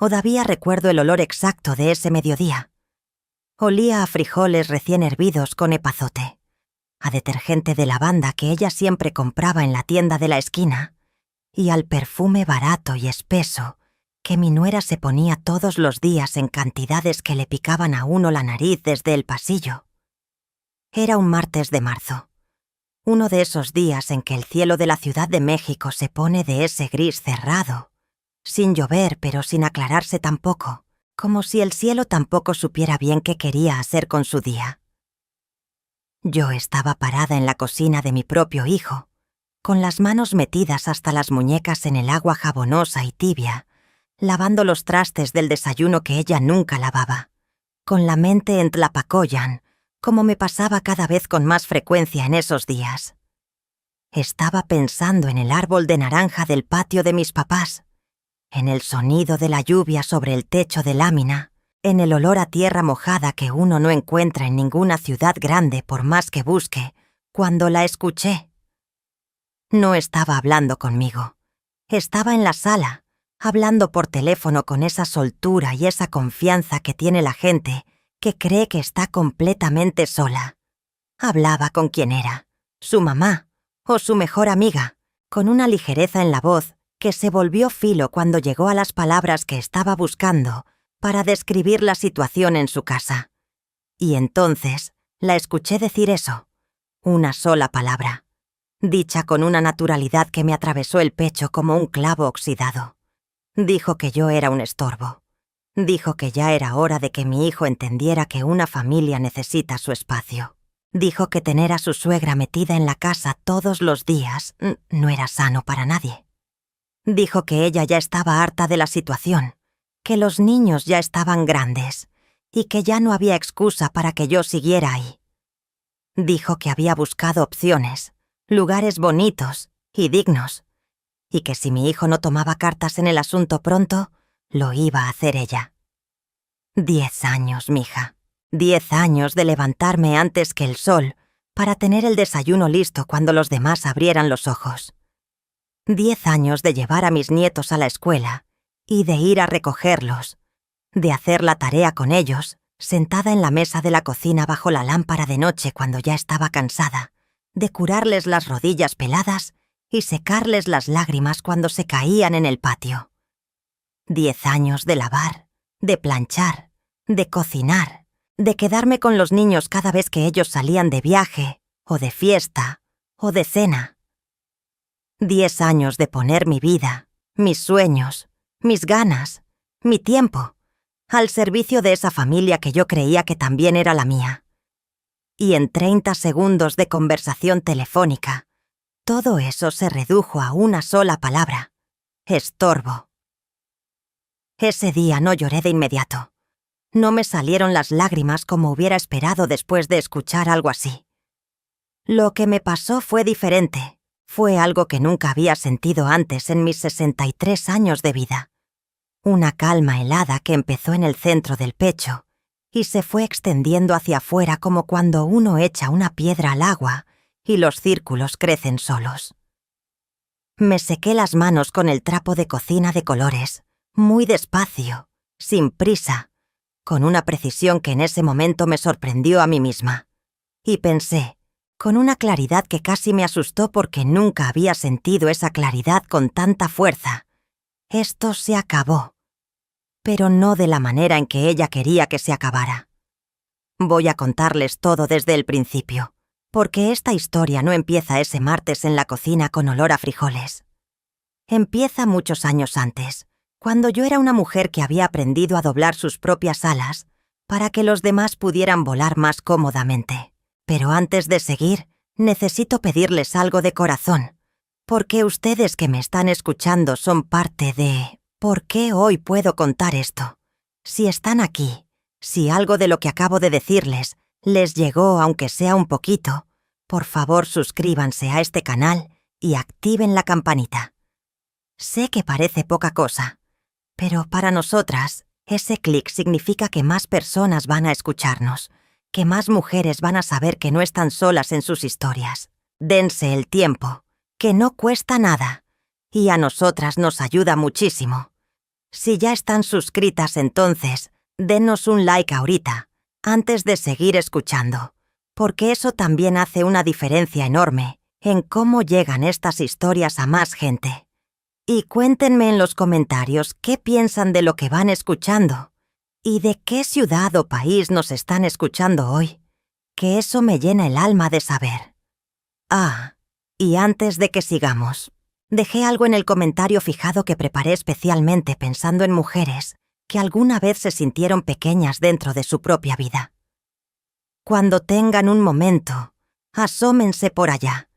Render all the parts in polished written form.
Todavía recuerdo el olor exacto de ese mediodía. Olía a frijoles recién hervidos con epazote, a detergente de lavanda que ella siempre compraba en la tienda de la esquina, y al perfume barato y espeso que mi nuera se ponía todos los días en cantidades que le picaban a uno la nariz desde el pasillo. Era un martes de marzo, uno de esos días en que el cielo de la Ciudad de México se pone de ese gris cerrado, sin llover pero sin aclararse tampoco, como si el cielo tampoco supiera bien qué quería hacer con su día. Yo estaba parada en la cocina de mi propio hijo, con las manos metidas hasta las muñecas en el agua jabonosa y tibia, lavando los trastes del desayuno que ella nunca lavaba, con la mente en Tlapacoyan, como me pasaba cada vez con más frecuencia en esos días. Estaba pensando en el árbol de naranja del patio de mis papás, en el sonido de la lluvia sobre el techo de lámina, en el olor a tierra mojada que uno no encuentra en ninguna ciudad grande por más que busque, cuando la escuché. No estaba hablando conmigo. Estaba en la sala, hablando por teléfono con esa soltura y esa confianza que tiene la gente que cree que está completamente sola. Hablaba con quien era, su mamá o su mejor amiga, con una ligereza en la voz que se volvió filo cuando llegó a las palabras que estaba buscando para describir la situación en su casa. Y entonces la escuché decir eso, una sola palabra, dicha con una naturalidad que me atravesó el pecho como un clavo oxidado. Dijo que yo era un estorbo. Dijo que ya era hora de que mi hijo entendiera que una familia necesita su espacio. Dijo que tener a su suegra metida en la casa todos los días no era sano para nadie. Dijo que ella ya estaba harta de la situación, que los niños ya estaban grandes y que ya no había excusa para que yo siguiera ahí. Dijo que había buscado opciones, lugares bonitos y dignos, y que si mi hijo no tomaba cartas en el asunto pronto, lo iba a hacer ella. 10 años, mija. 10 años de levantarme antes que el sol para tener el desayuno listo cuando los demás abrieran los ojos. 10 años de llevar a mis nietos a la escuela y de ir a recogerlos, de hacer la tarea con ellos, sentada en la mesa de la cocina bajo la lámpara de noche cuando ya estaba cansada, de curarles las rodillas peladas y secarles las lágrimas cuando se caían en el patio. 10 años de lavar, de planchar, de cocinar, de quedarme con los niños cada vez que ellos salían de viaje, o de fiesta, o de cena. 10 años de poner mi vida, mis sueños, mis ganas, mi tiempo, al servicio de esa familia que yo creía que también era la mía. Y en 30 segundos de conversación telefónica, todo eso se redujo a una sola palabra: estorbo. Ese día no lloré de inmediato. No me salieron las lágrimas como hubiera esperado después de escuchar algo así. Lo que me pasó fue diferente. Fue algo que nunca había sentido antes en mis 63 años de vida. Una calma helada que empezó en el centro del pecho y se fue extendiendo hacia afuera como cuando uno echa una piedra al agua y los círculos crecen solos. Me sequé las manos con el trapo de cocina de colores, muy despacio, sin prisa, con una precisión que en ese momento me sorprendió a mí misma. Y pensé, con una claridad que casi me asustó porque nunca había sentido esa claridad con tanta fuerza: esto se acabó, pero no de la manera en que ella quería que se acabara. Voy a contarles todo desde el principio, porque esta historia no empieza ese martes en la cocina con olor a frijoles. Empieza muchos años antes, cuando yo era una mujer que había aprendido a doblar sus propias alas para que los demás pudieran volar más cómodamente. Pero antes de seguir, necesito pedirles algo de corazón, porque ustedes que me están escuchando son parte de ¿por qué hoy puedo contar esto? Si están aquí, si algo de lo que acabo de decirles les llegó aunque sea un poquito, por favor suscríbanse a este canal y activen la campanita. Sé que parece poca cosa, pero para nosotras, ese clic significa que más personas van a escucharnos, que más mujeres van a saber que no están solas en sus historias. Dense el tiempo, que no cuesta nada, y a nosotras nos ayuda muchísimo. Si ya están suscritas entonces, denos un like ahorita, antes de seguir escuchando, porque eso también hace una diferencia enorme en cómo llegan estas historias a más gente. Y cuéntenme en los comentarios qué piensan de lo que van escuchando y de qué ciudad o país nos están escuchando hoy, que eso me llena el alma de saber. Ah, y antes de que sigamos, dejé algo en el comentario fijado que preparé especialmente pensando en mujeres que alguna vez se sintieron pequeñas dentro de su propia vida. Cuando tengan un momento, asómense por allá,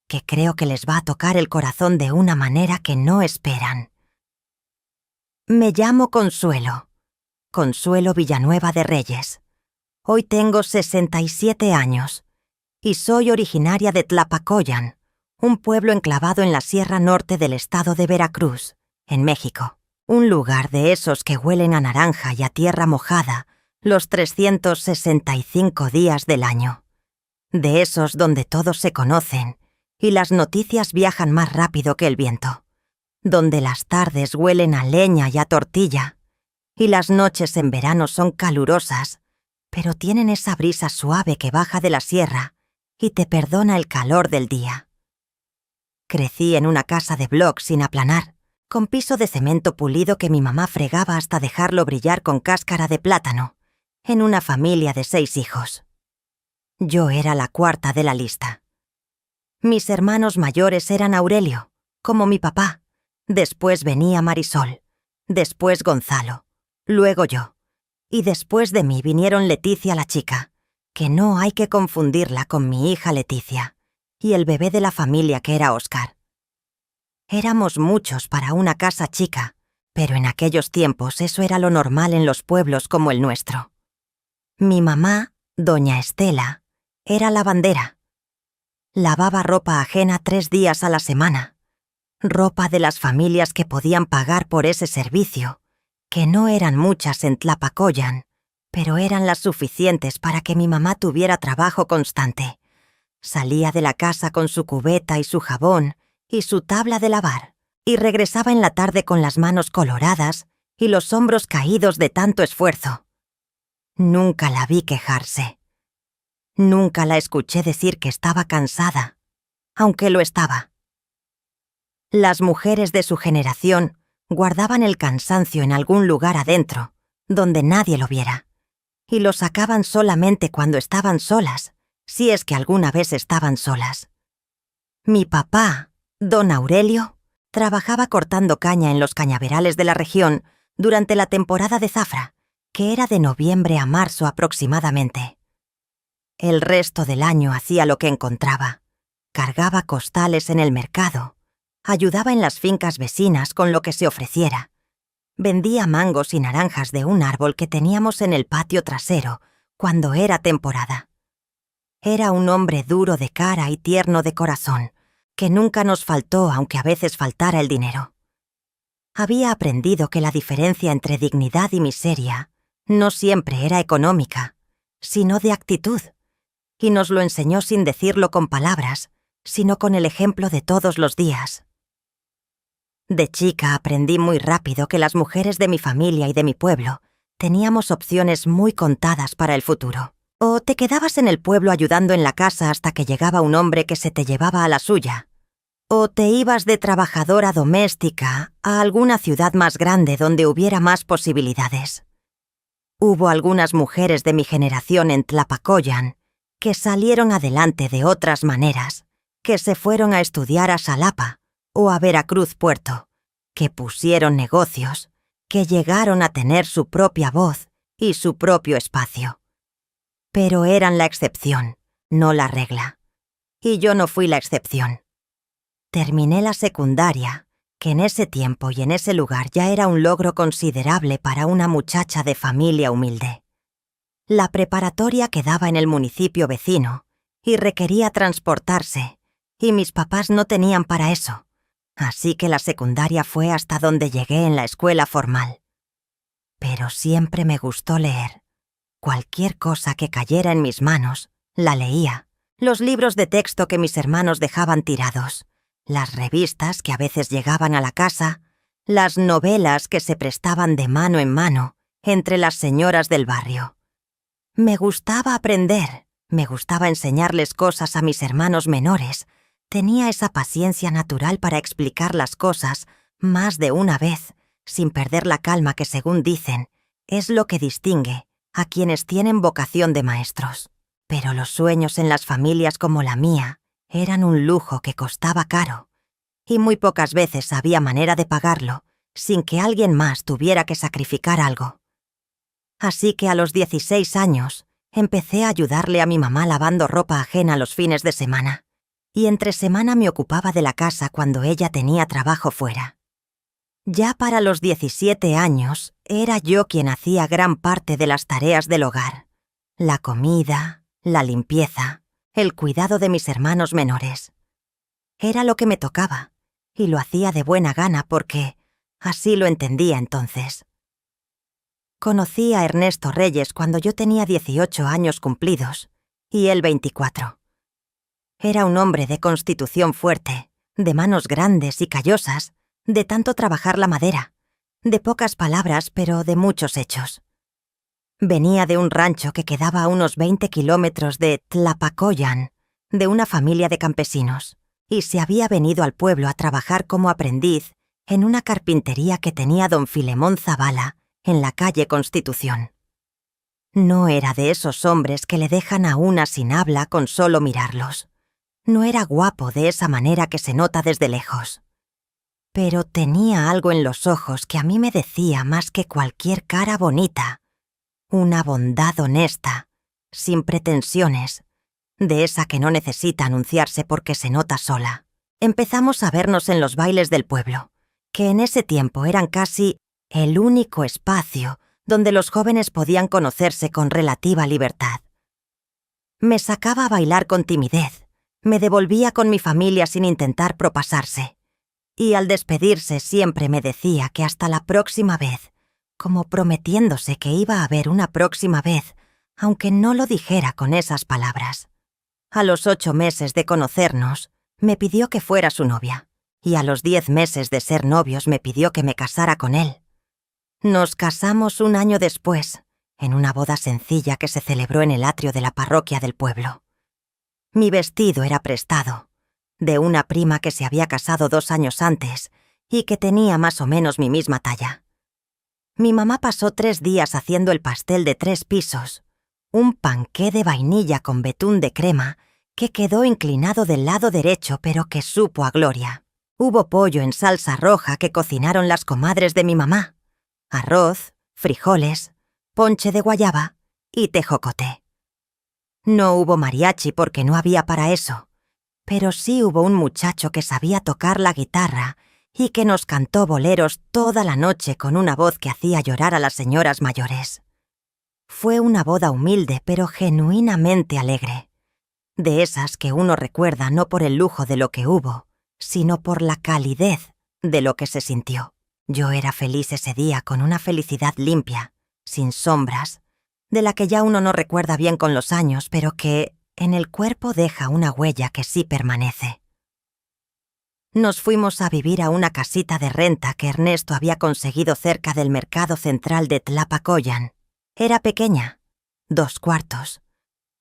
que creo que les va a tocar el corazón de una manera que no esperan. Me llamo Consuelo Villanueva de Reyes. Hoy tengo 67 años y soy originaria de Tlapacoyan, un pueblo enclavado en la Sierra Norte del estado de Veracruz, en México. Un lugar de esos que huelen a naranja y a tierra mojada los 365 días del año. De esos donde todos se conocen y las noticias viajan más rápido que el viento. Donde las tardes huelen a leña y a tortilla y las noches en verano son calurosas, pero tienen esa brisa suave que baja de la sierra y te perdona el calor del día. Crecí en una casa de bloc sin aplanar, con piso de cemento pulido que mi mamá fregaba hasta dejarlo brillar con cáscara de plátano, en una familia de 6 hijos. Yo era la cuarta de la lista. Mis hermanos mayores eran Aurelio, como mi papá, después venía Marisol, después Gonzalo, luego yo, y después de mí vinieron Leticia la chica, que no hay que confundirla con mi hija Leticia, y el bebé de la familia que era Óscar. Éramos muchos para una casa chica, pero en aquellos tiempos eso era lo normal en los pueblos como el nuestro. Mi mamá, doña Estela, era lavandera. Lavaba ropa ajena 3 días a la semana, ropa de las familias que podían pagar por ese servicio, que no eran muchas en Tlapacoyan, pero eran las suficientes para que mi mamá tuviera trabajo constante. Salía de la casa con su cubeta y su jabón y su tabla de lavar, y regresaba en la tarde con las manos coloradas y los hombros caídos de tanto esfuerzo. Nunca la vi quejarse. Nunca la escuché decir que estaba cansada, aunque lo estaba. Las mujeres de su generación guardaban el cansancio en algún lugar adentro, donde nadie lo viera, y lo sacaban solamente cuando estaban solas, si es que alguna vez estaban solas. Mi papá, don Aurelio, trabajaba cortando caña en los cañaverales de la región durante la temporada de zafra, que era de noviembre a marzo aproximadamente. El resto del año hacía lo que encontraba. Cargaba costales en el mercado, ayudaba en las fincas vecinas con lo que se ofreciera. Vendía mangos y naranjas de un árbol que teníamos en el patio trasero cuando era temporada. Era un hombre duro de cara y tierno de corazón, que nunca nos faltó aunque a veces faltara el dinero. Había aprendido que la diferencia entre dignidad y miseria no siempre era económica, sino de actitud, y nos lo enseñó sin decirlo con palabras, sino con el ejemplo de todos los días. De chica aprendí muy rápido que las mujeres de mi familia y de mi pueblo teníamos opciones muy contadas para el futuro. O te quedabas en el pueblo ayudando en la casa hasta que llegaba un hombre que se te llevaba a la suya, o te ibas de trabajadora doméstica a alguna ciudad más grande donde hubiera más posibilidades. Hubo algunas mujeres de mi generación en Tlapacoyan que salieron adelante de otras maneras, que se fueron a estudiar a Xalapa o a Veracruz Puerto, que pusieron negocios, que llegaron a tener su propia voz y su propio espacio. Pero eran la excepción, no la regla. Y yo no fui la excepción. Terminé la secundaria, que en ese tiempo y en ese lugar ya era un logro considerable para una muchacha de familia humilde. La preparatoria quedaba en el municipio vecino y requería transportarse, y mis papás no tenían para eso, así que la secundaria fue hasta donde llegué en la escuela formal. Pero siempre me gustó leer. Cualquier cosa que cayera en mis manos, la leía. Los libros de texto que mis hermanos dejaban tirados, las revistas que a veces llegaban a la casa, las novelas que se prestaban de mano en mano entre las señoras del barrio. Me gustaba aprender, me gustaba enseñarles cosas a mis hermanos menores. Tenía esa paciencia natural para explicar las cosas más de una vez, sin perder la calma que, según dicen, es lo que distingue a quienes tienen vocación de maestros. Pero los sueños en las familias como la mía eran un lujo que costaba caro, y muy pocas veces había manera de pagarlo sin que alguien más tuviera que sacrificar algo. Así que a los 16 años empecé a ayudarle a mi mamá lavando ropa ajena los fines de semana, y entre semana me ocupaba de la casa cuando ella tenía trabajo fuera. Ya para los 17 años era yo quien hacía gran parte de las tareas del hogar: la comida, la limpieza, el cuidado de mis hermanos menores. Era lo que me tocaba, y lo hacía de buena gana porque así lo entendía entonces. Conocí a Ernesto Reyes cuando yo tenía 18 años cumplidos, y él 24. Era un hombre de constitución fuerte, de manos grandes y callosas, de tanto trabajar la madera, de pocas palabras pero de muchos hechos. Venía de un rancho que quedaba a unos 20 kilómetros de Tlapacoyan, de una familia de campesinos, y se había venido al pueblo a trabajar como aprendiz en una carpintería que tenía don Filemón Zavala en la calle Constitución. No era de esos hombres que le dejan a una sin habla con solo mirarlos. No era guapo de esa manera que se nota desde lejos. Pero tenía algo en los ojos que a mí me decía más que cualquier cara bonita: una bondad honesta, sin pretensiones, de esa que no necesita anunciarse porque se nota sola. Empezamos a vernos en los bailes del pueblo, que en ese tiempo eran casi el único espacio donde los jóvenes podían conocerse con relativa libertad. Me sacaba a bailar con timidez, me devolvía con mi familia sin intentar propasarse, y al despedirse siempre me decía que hasta la próxima vez, como prometiéndose que iba a haber una próxima vez, aunque no lo dijera con esas palabras. A los 8 meses de conocernos, me pidió que fuera su novia, y a los 10 meses de ser novios me pidió que me casara con él. Nos casamos un año después, en una boda sencilla que se celebró en el atrio de la parroquia del pueblo. Mi vestido era prestado, de una prima que se había casado 2 años antes y que tenía más o menos mi misma talla. Mi mamá pasó 3 días haciendo el pastel de 3 pisos, un panqué de vainilla con betún de crema que quedó inclinado del lado derecho pero que supo a gloria. Hubo pollo en salsa roja que cocinaron las comadres de mi mamá, arroz, frijoles, ponche de guayaba y tejocote. No hubo mariachi porque no había para eso, pero sí hubo un muchacho que sabía tocar la guitarra y que nos cantó boleros toda la noche con una voz que hacía llorar a las señoras mayores. Fue una boda humilde pero genuinamente alegre, de esas que uno recuerda no por el lujo de lo que hubo, sino por la calidez de lo que se sintió. Yo era feliz ese día con una felicidad limpia, sin sombras, de la que ya uno no recuerda bien con los años, pero que en el cuerpo deja una huella que sí permanece. Nos fuimos a vivir a una casita de renta que Ernesto había conseguido cerca del mercado central de Tlapacoyan. Era pequeña, 2 cuartos,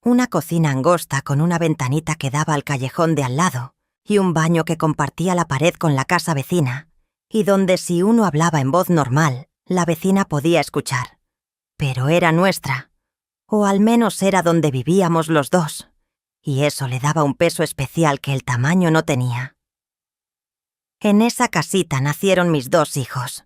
una cocina angosta con una ventanita que daba al callejón de al lado y un baño que compartía la pared con la casa vecina, y donde si uno hablaba en voz normal, la vecina podía escuchar. Pero era nuestra, o al menos era donde vivíamos los dos, y eso le daba un peso especial que el tamaño no tenía. En esa casita nacieron mis 2 hijos.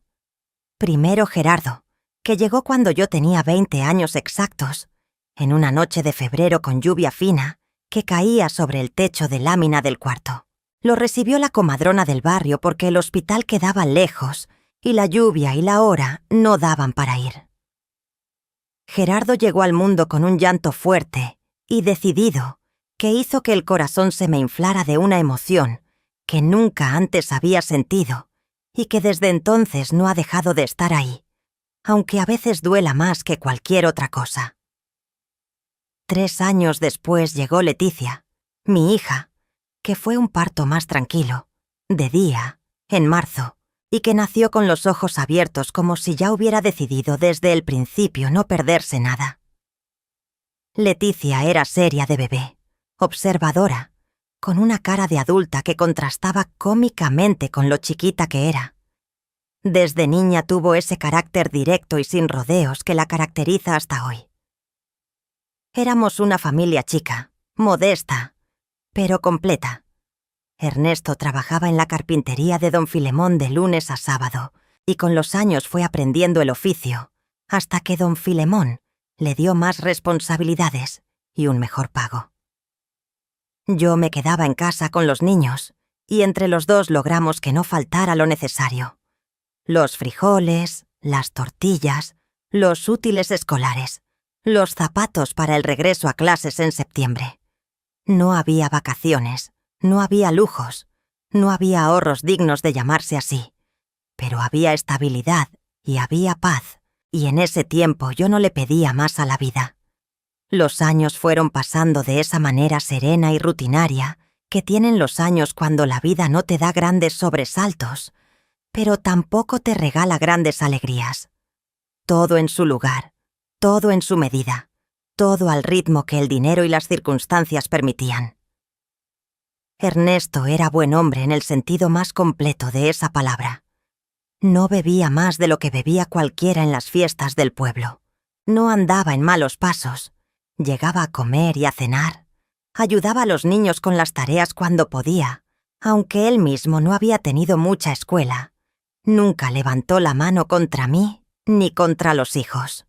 Primero Gerardo, que llegó cuando yo tenía 20 años exactos, en una noche de febrero con lluvia fina que caía sobre el techo de lámina del cuarto. Lo recibió la comadrona del barrio porque el hospital quedaba lejos y la lluvia y la hora no daban para ir. Gerardo llegó al mundo con un llanto fuerte y decidido que hizo que el corazón se me inflara de una emoción que nunca antes había sentido y que desde entonces no ha dejado de estar ahí, aunque a veces duela más que cualquier otra cosa. 3 años después llegó Leticia, mi hija, que fue un parto más tranquilo, de día, en marzo, y que nació con los ojos abiertos como si ya hubiera decidido desde el principio no perderse nada. Leticia era seria de bebé, observadora, con una cara de adulta que contrastaba cómicamente con lo chiquita que era. Desde niña tuvo ese carácter directo y sin rodeos que la caracteriza hasta hoy. Éramos una familia chica, modesta, pero completa. Ernesto trabajaba en la carpintería de don Filemón de lunes a sábado y con los años fue aprendiendo el oficio, hasta que don Filemón le dio más responsabilidades y un mejor pago. Yo me quedaba en casa con los niños y entre los dos logramos que no faltara lo necesario: los frijoles, las tortillas, los útiles escolares, los zapatos para el regreso a clases en septiembre. No había vacaciones, no había lujos, no había ahorros dignos de llamarse así, pero había estabilidad y había paz, y en ese tiempo yo no le pedía más a la vida. Los años fueron pasando de esa manera serena y rutinaria que tienen los años cuando la vida no te da grandes sobresaltos, pero tampoco te regala grandes alegrías. Todo en su lugar, todo en su medida, todo al ritmo que el dinero y las circunstancias permitían. Ernesto era buen hombre en el sentido más completo de esa palabra. No bebía más de lo que bebía cualquiera en las fiestas del pueblo. No andaba en malos pasos. Llegaba a comer y a cenar. Ayudaba a los niños con las tareas cuando podía, aunque él mismo no había tenido mucha escuela. Nunca levantó la mano contra mí ni contra los hijos.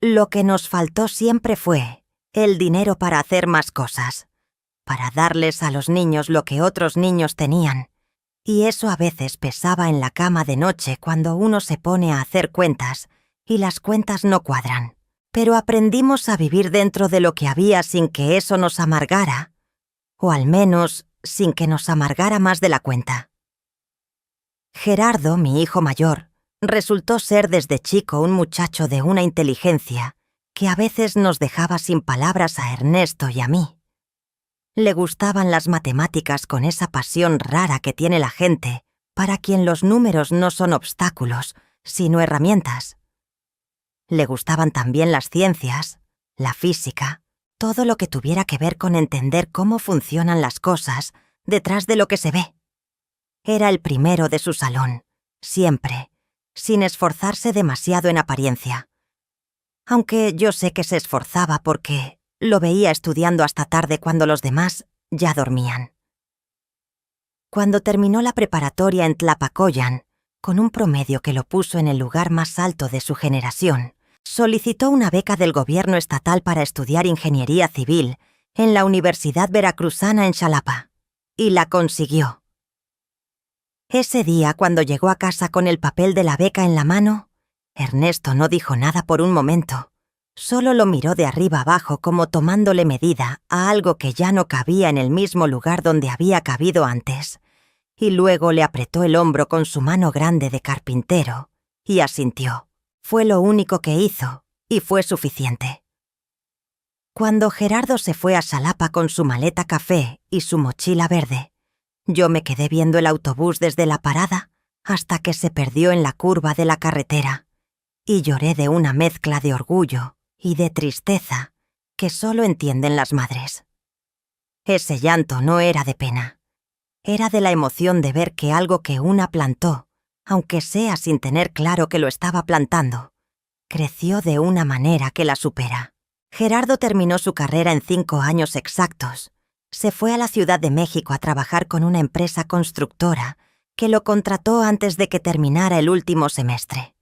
Lo que nos faltó siempre fue el dinero para hacer más cosas, para darles a los niños lo que otros niños tenían, y eso a veces pesaba en la cama de noche cuando uno se pone a hacer cuentas y las cuentas no cuadran. Pero aprendimos a vivir dentro de lo que había sin que eso nos amargara, o al menos sin que nos amargara más de la cuenta. Gerardo, mi hijo mayor, resultó ser desde chico un muchacho de una inteligencia que a veces nos dejaba sin palabras a Ernesto y a mí. Le gustaban las matemáticas con esa pasión rara que tiene la gente para quien los números no son obstáculos, sino herramientas. Le gustaban también las ciencias, la física, todo lo que tuviera que ver con entender cómo funcionan las cosas detrás de lo que se ve. Era el primero de su salón, siempre, sin esforzarse demasiado en apariencia. Aunque yo sé que se esforzaba porque lo veía estudiando hasta tarde cuando los demás ya dormían. Cuando terminó la preparatoria en Tlapacoyan, con un promedio que lo puso en el lugar más alto de su generación, solicitó una beca del gobierno estatal para estudiar ingeniería civil en la Universidad Veracruzana en Xalapa, y la consiguió. Ese día, cuando llegó a casa con el papel de la beca en la mano, Ernesto no dijo nada por un momento. Solo lo miró de arriba abajo como tomándole medida a algo que ya no cabía en el mismo lugar donde había cabido antes, y luego le apretó el hombro con su mano grande de carpintero y asintió. Fue lo único que hizo, y fue suficiente. Cuando Gerardo se fue a Xalapa con su maleta café y su mochila verde, yo me quedé viendo el autobús desde la parada hasta que se perdió en la curva de la carretera, y lloré de una mezcla de orgullo y de tristeza que solo entienden las madres. Ese llanto no era de pena, era de la emoción de ver que algo que una plantó, aunque sea sin tener claro que lo estaba plantando, creció de una manera que la supera. Gerardo terminó su carrera en 5 años exactos. Se fue a la Ciudad de México a trabajar con una empresa constructora que lo contrató antes de que terminara el último semestre.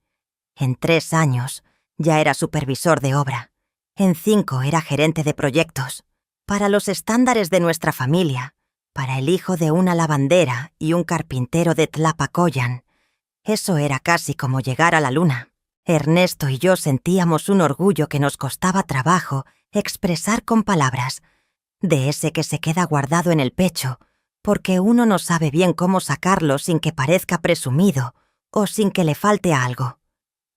En 3 años ya era supervisor de obra. En 5 era gerente de proyectos. Para los estándares de nuestra familia, para el hijo de una lavandera y un carpintero de Tlapacoyan, eso era casi como llegar a la luna. Ernesto y yo sentíamos un orgullo que nos costaba trabajo expresar con palabras, de ese que se queda guardado en el pecho, porque uno no sabe bien cómo sacarlo sin que parezca presumido o sin que le falte algo.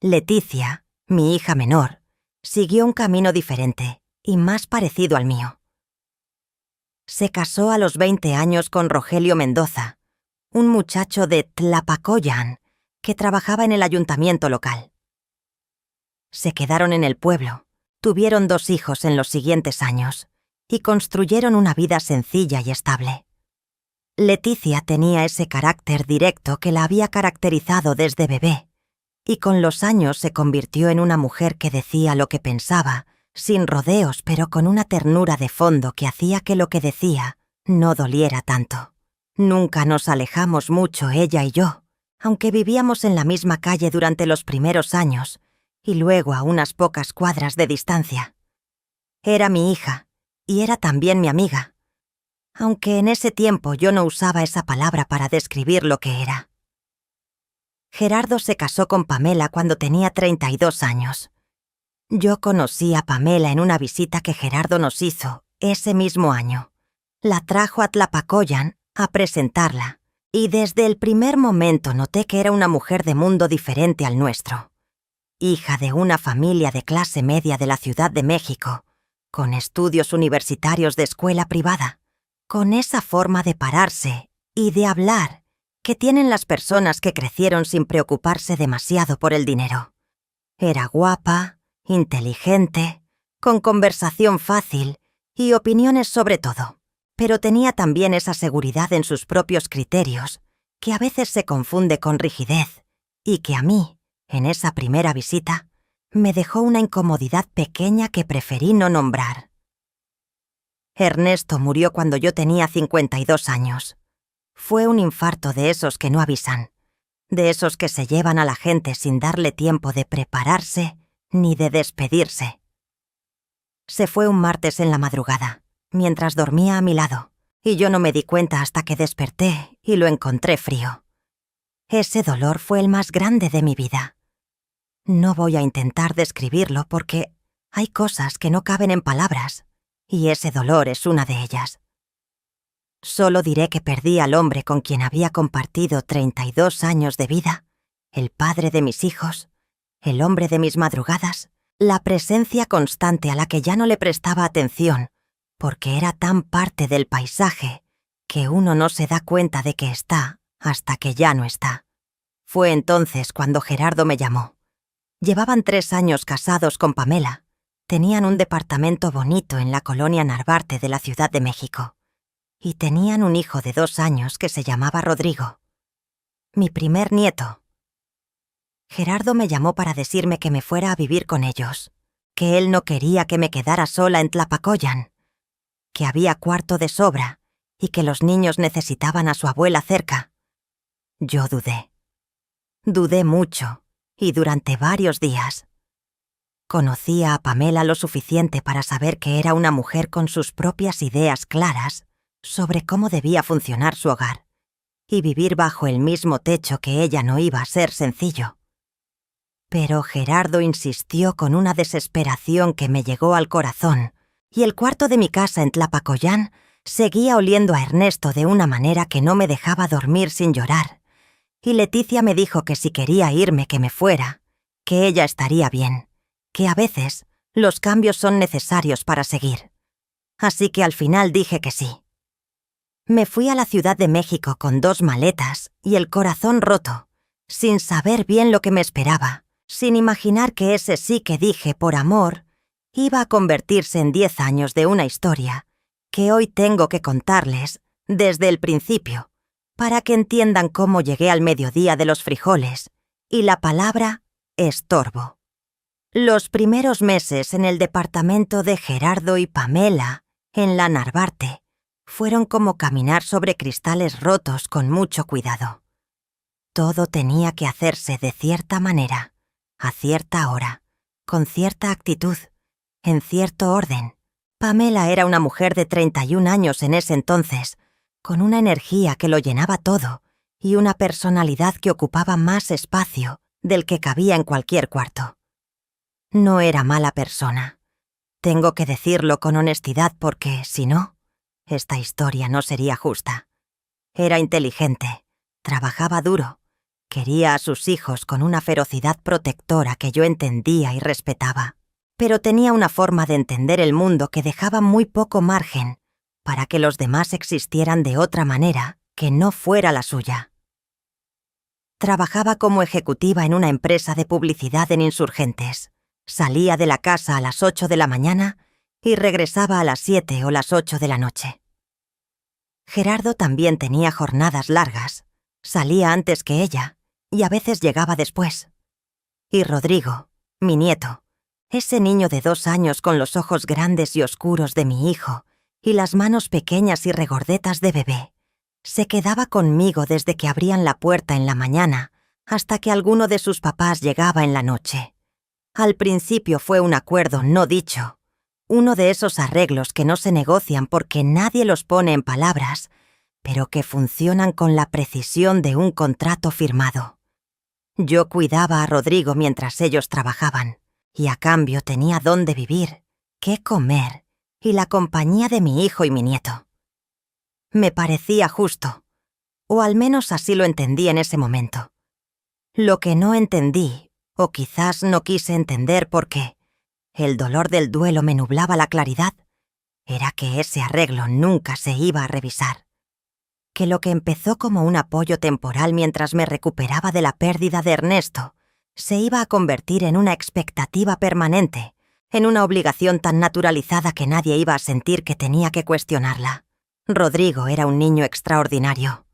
Leticia, mi hija menor, siguió un camino diferente y más parecido al mío. Se casó a los 20 años con Rogelio Mendoza, un muchacho de Tlapacoyan que trabajaba en el ayuntamiento local. Se quedaron en el pueblo, tuvieron 2 hijos en los siguientes años y construyeron una vida sencilla y estable. Leticia tenía ese carácter directo que la había caracterizado desde bebé, y con los años se convirtió en una mujer que decía lo que pensaba, sin rodeos, pero con una ternura de fondo que hacía que lo que decía no doliera tanto. Nunca nos alejamos mucho, ella y yo, aunque vivíamos en la misma calle durante los primeros años y luego a unas pocas cuadras de distancia. Era mi hija y era también mi amiga, aunque en ese tiempo yo no usaba esa palabra para describir lo que era. Gerardo se casó con Pamela cuando tenía 32 años. Yo conocí a Pamela en una visita que Gerardo nos hizo ese mismo año. La trajo a Tlapacoyan a presentarla, y desde el primer momento noté que era una mujer de mundo diferente al nuestro. Hija de una familia de clase media de la Ciudad de México, con estudios universitarios de escuela privada, con esa forma de pararse y de hablar que tienen las personas que crecieron sin preocuparse demasiado por el dinero. Era guapa, inteligente, con conversación fácil y opiniones sobre todo, pero tenía también esa seguridad en sus propios criterios, que a veces se confunde con rigidez y que a mí, en esa primera visita, me dejó una incomodidad pequeña que preferí no nombrar. Ernesto murió cuando yo tenía 52 años. Fue un infarto de esos que no avisan, de esos que se llevan a la gente sin darle tiempo de prepararse ni de despedirse. Se fue un martes en la madrugada, mientras dormía a mi lado, y yo no me di cuenta hasta que desperté y lo encontré frío. Ese dolor fue el más grande de mi vida. No voy a intentar describirlo porque hay cosas que no caben en palabras, y ese dolor es una de ellas. Solo diré que perdí al hombre con quien había compartido 32 años de vida, el padre de mis hijos, el hombre de mis madrugadas, la presencia constante a la que ya no le prestaba atención, porque era tan parte del paisaje que uno no se da cuenta de que está hasta que ya no está. Fue entonces cuando Gerardo me llamó. Llevaban 3 años casados con Pamela. Tenían un departamento bonito en la colonia Narvarte de la Ciudad de México. Y tenían un hijo de 2 años que se llamaba Rodrigo. Mi primer nieto. Gerardo me llamó para decirme que me fuera a vivir con ellos, que él no quería que me quedara sola en Tlapacoyan, que había cuarto de sobra y que los niños necesitaban a su abuela cerca. Yo dudé. Dudé mucho, y durante varios días. Conocía a Pamela lo suficiente para saber que era una mujer con sus propias ideas claras sobre cómo debía funcionar su hogar, y vivir bajo el mismo techo que ella no iba a ser sencillo. Pero Gerardo insistió con una desesperación que me llegó al corazón, y el cuarto de mi casa en Tlapacoyan seguía oliendo a Ernesto de una manera que no me dejaba dormir sin llorar, y Leticia me dijo que si quería irme que me fuera, que ella estaría bien, que a veces los cambios son necesarios para seguir. Así que al final dije que sí. Me fui a la Ciudad de México con 2 maletas y el corazón roto, sin saber bien lo que me esperaba, sin imaginar que ese sí que dije por amor iba a convertirse en 10 años de una historia que hoy tengo que contarles desde el principio, para que entiendan cómo llegué al mediodía de los frijoles y la palabra estorbo. Los primeros meses en el departamento de Gerardo y Pamela, en la Narvarte, fueron como caminar sobre cristales rotos con mucho cuidado. Todo tenía que hacerse de cierta manera, a cierta hora, con cierta actitud, en cierto orden. Pamela era una mujer de 31 años en ese entonces, con una energía que lo llenaba todo y una personalidad que ocupaba más espacio del que cabía en cualquier cuarto. No era mala persona. Tengo que decirlo con honestidad porque, si no, esta historia no sería justa. Era inteligente, trabajaba duro, quería a sus hijos con una ferocidad protectora que yo entendía y respetaba, pero tenía una forma de entender el mundo que dejaba muy poco margen para que los demás existieran de otra manera que no fuera la suya. Trabajaba como ejecutiva en una empresa de publicidad en Insurgentes. Salía de la casa a las 8 de la mañana y regresaba a las 7 o las 8 de la noche. Gerardo también tenía jornadas largas. Salía antes que ella y a veces llegaba después. Y Rodrigo, mi nieto, ese niño de 2 años con los ojos grandes y oscuros de mi hijo y las manos pequeñas y regordetas de bebé, se quedaba conmigo desde que abrían la puerta en la mañana hasta que alguno de sus papás llegaba en la noche. Al principio fue un acuerdo no dicho, uno de esos arreglos que no se negocian porque nadie los pone en palabras, pero que funcionan con la precisión de un contrato firmado. Yo cuidaba a Rodrigo mientras ellos trabajaban, y a cambio tenía dónde vivir, qué comer y la compañía de mi hijo y mi nieto. Me parecía justo, o al menos así lo entendí en ese momento. Lo que no entendí, o quizás no quise entender porque el dolor del duelo me nublaba la claridad, era que ese arreglo nunca se iba a revisar. Que lo que empezó como un apoyo temporal mientras me recuperaba de la pérdida de Ernesto, se iba a convertir en una expectativa permanente, en una obligación tan naturalizada que nadie iba a sentir que tenía que cuestionarla. Rodrigo era un niño extraordinario,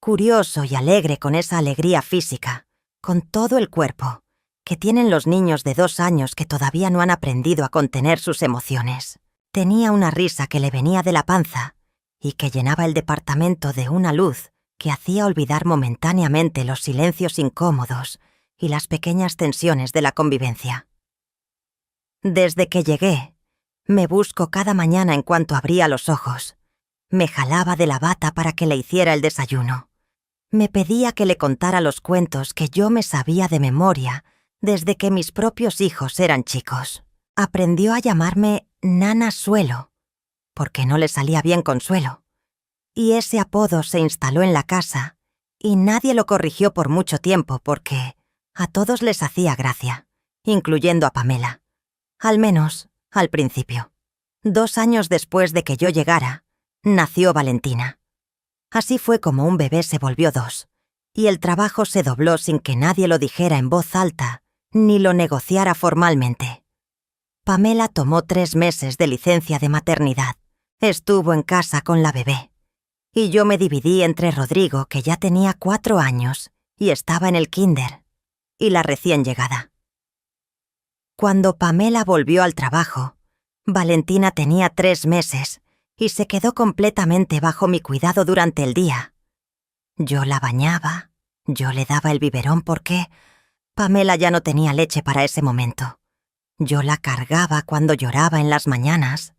curioso y alegre con esa alegría física, con todo el cuerpo, que tienen los niños de 2 años que todavía no han aprendido a contener sus emociones. Tenía una risa que le venía de la panza y que llenaba el departamento de una luz que hacía olvidar momentáneamente los silencios incómodos y las pequeñas tensiones de la convivencia. Desde que llegué, me busco cada mañana en cuanto abría los ojos. Me jalaba de la bata para que le hiciera el desayuno. Me pedía que le contara los cuentos que yo me sabía de memoria desde que mis propios hijos eran chicos. Aprendió a llamarme Nana Suelo, porque no le salía bien Consuelo. Y ese apodo se instaló en la casa y nadie lo corrigió por mucho tiempo porque a todos les hacía gracia, incluyendo a Pamela. Al menos, al principio. 2 años después de que yo llegara, nació Valentina. Así fue como un bebé se volvió 2, y el trabajo se dobló sin que nadie lo dijera en voz alta ni lo negociara formalmente. Pamela tomó 3 meses de licencia de maternidad. Estuvo en casa con la bebé. Y yo me dividí entre Rodrigo, que ya tenía 4 años y estaba en el kinder, y la recién llegada. Cuando Pamela volvió al trabajo, Valentina tenía 3 meses y se quedó completamente bajo mi cuidado durante el día. Yo la bañaba, yo le daba el biberón porque Pamela ya no tenía leche para ese momento. Yo la cargaba cuando lloraba en las mañanas.